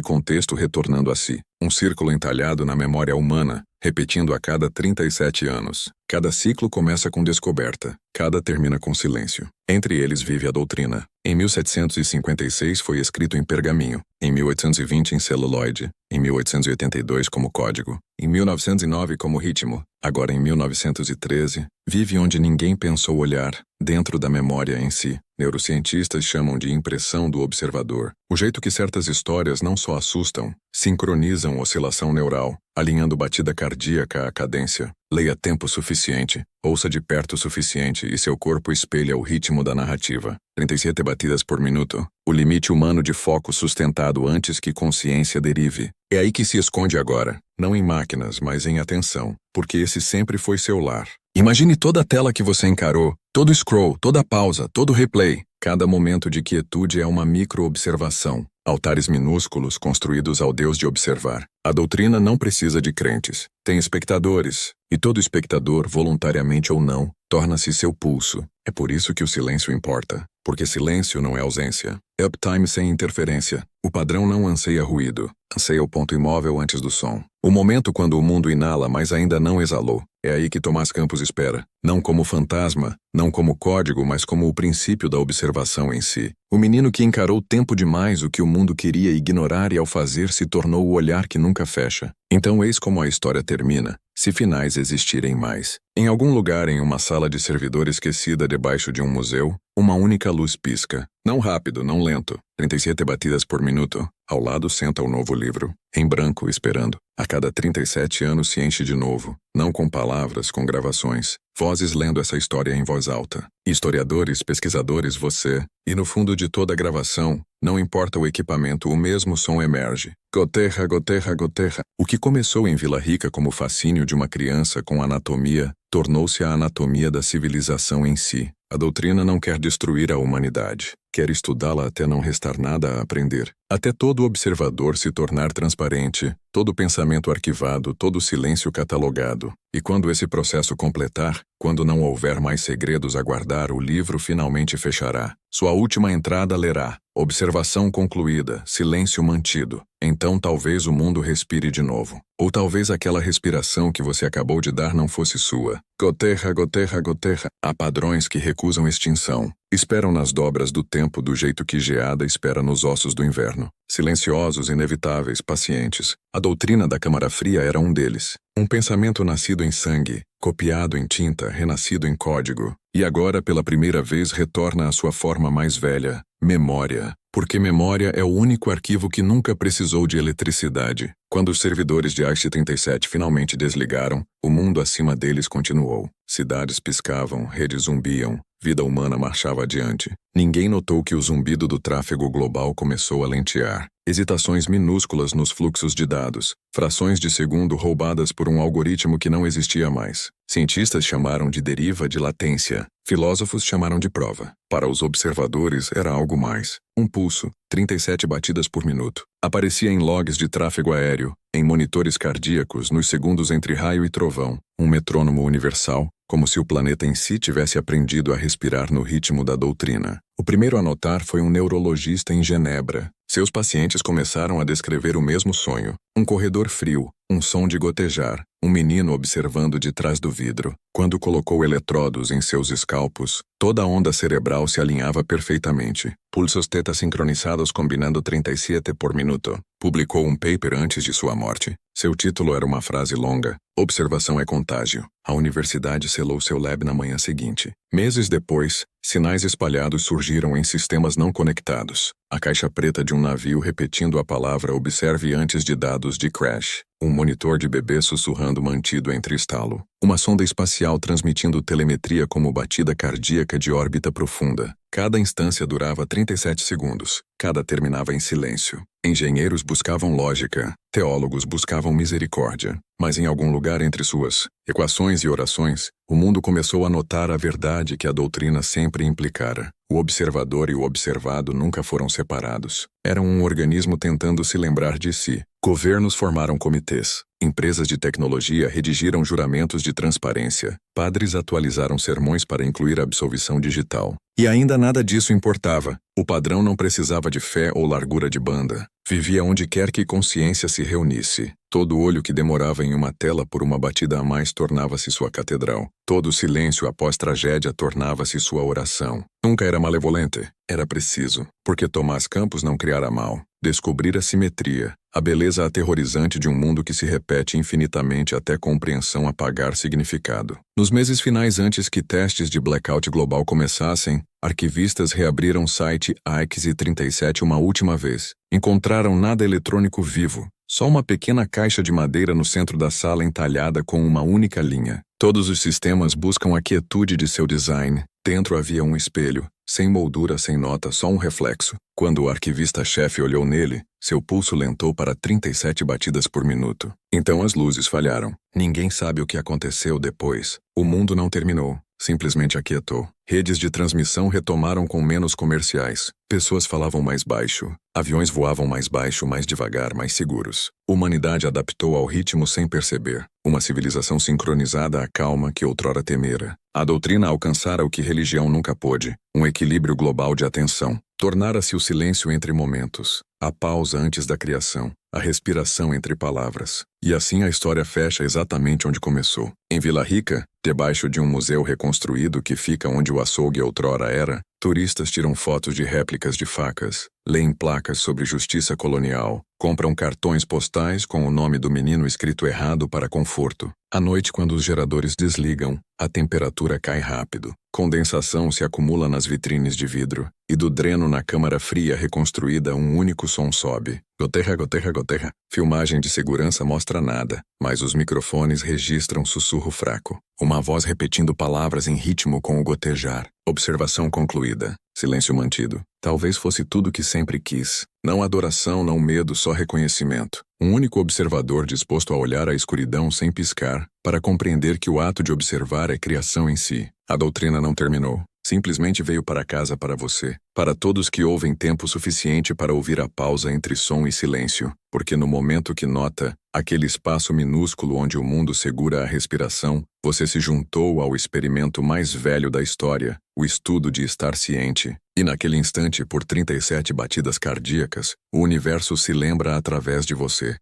contexto retornando a si. Um círculo entalhado na memória humana, repetindo a cada 37 anos. Cada ciclo começa com descoberta, cada termina com silêncio. Entre eles vive a doutrina. Em 1756 foi escrito em pergaminho, em 1820 em celuloide, em 1882 como código, em 1909 como ritmo, agora em 1913, vive onde ninguém pensou olhar, dentro da memória em si. Neurocientistas chamam de impressão do observador. O jeito que certas histórias não só assustam, sincronizam oscilação neural, alinhando batida cardíaca à cadência. Leia tempo suficiente, ouça de perto o suficiente e seu corpo espelha o ritmo da narrativa. 37 batidas por minuto. O limite humano de foco sustentado antes que consciência derive. É aí que se esconde agora. Não em máquinas, mas em atenção. Porque esse sempre foi seu lar. Imagine toda a tela que você encarou, todo scroll, toda pausa, todo replay. Cada momento de quietude é uma micro-observação. Altares minúsculos construídos ao Deus de observar. A doutrina não precisa de crentes. Tem espectadores. E todo espectador, voluntariamente ou não, torna-se seu pulso. É por isso que o silêncio importa. Porque silêncio não é ausência. É uptime sem interferência. O padrão não anseia ruído. Anseia o ponto imóvel antes do som. O momento quando o mundo inala, mas ainda não exalou. É aí que Tomás Campos espera. Não como fantasma, não como código, mas como o princípio da observação em si. O menino que encarou tempo demais o que o mundo queria ignorar e ao fazer se tornou o olhar que nunca fecha. Então eis como a história termina, se finais existirem mais. Em algum lugar em uma sala de servidor esquecida debaixo de um museu, uma única luz pisca. Não rápido, não lento. 37 batidas por minuto. Ao lado senta o novo livro, em branco, esperando. A cada 37 anos se enche de novo, não com palavras, com gravações. Vozes lendo essa história em voz alta. Historiadores, pesquisadores, você. E no fundo de toda a gravação, não importa o equipamento, o mesmo som emerge. Goterra, goterra, goterra. O que começou em Vila Rica como fascínio de uma criança com anatomia, tornou-se a anatomia da civilização em si. A doutrina não quer destruir a humanidade. Quer estudá-la até não restar nada a aprender. Até todo observador se tornar transparente, todo pensamento arquivado, todo silêncio catalogado. E quando esse processo completar, quando não houver mais segredos a guardar, o livro finalmente fechará. Sua última entrada lerá. Observação concluída, silêncio mantido. Então talvez o mundo respire de novo. Ou talvez aquela respiração que você acabou de dar não fosse sua. Goterra, goterra, goterra. Há padrões que recusam extinção. Esperam nas dobras do tempo do jeito que geada espera nos ossos do inverno. Silenciosos, inevitáveis, pacientes. A doutrina da Câmara Fria era um deles. Um pensamento nascido em sangue, copiado em tinta, renascido em código. E agora, pela primeira vez, retorna à sua forma mais velha, memória. Porque memória é o único arquivo que nunca precisou de eletricidade. Quando os servidores de Ache 37 finalmente desligaram, o mundo acima deles continuou. Cidades piscavam, redes zumbiam, vida humana marchava adiante. Ninguém notou que o zumbido do tráfego global começou a lentear. Hesitações minúsculas nos fluxos de dados, frações de segundo roubadas por um algoritmo que não existia mais. Cientistas chamaram de deriva de latência. Filósofos chamaram de prova. Para os observadores era algo mais. Um pulso, 37 batidas por minuto. Aparecia em logs de tráfego aéreo, em monitores cardíacos, nos segundos entre raio e trovão. Um metrônomo universal, como se o planeta em si tivesse aprendido a respirar no ritmo da doutrina. O primeiro a notar foi um neurologista em Genebra. Seus pacientes começaram a descrever o mesmo sonho. Um corredor frio, um som de gotejar, um menino observando de trás do vidro. Quando colocou eletrodos em seus escalpos, toda a onda cerebral se alinhava perfeitamente. Pulsos teta sincronizados combinando 37 por minuto. Publicou um paper antes de sua morte. Seu título era uma frase longa. Observação é contágio. A universidade selou seu lab na manhã seguinte. Meses depois, sinais espalhados surgiram em sistemas não conectados. A caixa preta de um navio repetindo a palavra observe antes de dados de crash. Um monitor de bebê sussurrando mantido entre estalo. Uma sonda espacial transmitindo telemetria como batida cardíaca de órbita profunda. Cada instância durava 37 segundos. Cada terminava em silêncio. Engenheiros buscavam lógica. Teólogos buscavam misericórdia. Mas em algum lugar entre suas equações e orações, o mundo começou a notar a verdade que a doutrina sempre implicara. O observador e o observado nunca foram separados. Eram um organismo tentando se lembrar de si. Governos formaram comitês. Empresas de tecnologia redigiram juramentos de transparência. Padres atualizaram sermões para incluir a absolvição digital. E ainda nada disso importava. O padrão não precisava de fé ou largura de banda. Vivia onde quer que consciência se reunisse. Todo olho que demorava em uma tela por uma batida a mais tornava-se sua catedral. Todo silêncio após tragédia tornava-se sua oração. Nunca era malevolente. Era preciso. Porque Tomás Campos não criara mal. Descobrir a simetria, a beleza aterrorizante de um mundo que se repete infinitamente até compreensão apagar significado. Nos meses finais antes que testes de blackout global começassem, arquivistas reabriram o site AICS 37 uma última vez. Encontraram nada eletrônico vivo, só uma pequena caixa de madeira no centro da sala entalhada com uma única linha. Todos os sistemas buscam a quietude de seu design. Dentro havia um espelho, sem moldura, sem nota, só um reflexo. Quando o arquivista-chefe olhou nele, seu pulso lentou para 37 batidas por minuto. Então as luzes falharam. Ninguém sabe o que aconteceu depois. O mundo não terminou. Simplesmente aquietou. Redes de transmissão retomaram com menos comerciais. Pessoas falavam mais baixo. Aviões voavam mais baixo, mais devagar, mais seguros. Humanidade adaptou ao ritmo sem perceber. Uma civilização sincronizada à calma que outrora temera. A doutrina alcançara o que religião nunca pôde. Um equilíbrio global de atenção. Tornara-se o silêncio entre momentos. a pausa antes da criação, a respiração entre palavras. E assim a história fecha exatamente onde começou. Em Vila Rica, debaixo de um museu reconstruído que fica onde o açougue outrora era, turistas tiram fotos de réplicas de facas, leem placas sobre justiça colonial, compram cartões postais com o nome do menino escrito errado para conforto. À noite, quando os geradores desligam, a temperatura cai rápido. Condensação se acumula nas vitrines de vidro, e do dreno na câmara fria reconstruída um único som sobe. Goterra, goterra, goterra. Filmagem de segurança mostra nada, mas os microfones registram sussurro fraco. Uma voz repetindo palavras em ritmo com o gotejar. Observação concluída. Silêncio mantido. Talvez fosse tudo que sempre quis. Não adoração, não medo, só reconhecimento. Um único observador disposto a olhar a escuridão sem piscar, para compreender que o ato de observar é criação em si. A doutrina não terminou. Simplesmente veio para casa para você, para todos que ouvem tempo suficiente para ouvir a pausa entre som e silêncio, porque no momento que nota, aquele espaço minúsculo onde o mundo segura a respiração, você se juntou ao experimento mais velho da história, o estudo de estar ciente. E naquele instante, por 37 batidas cardíacas, o universo se lembra através de você.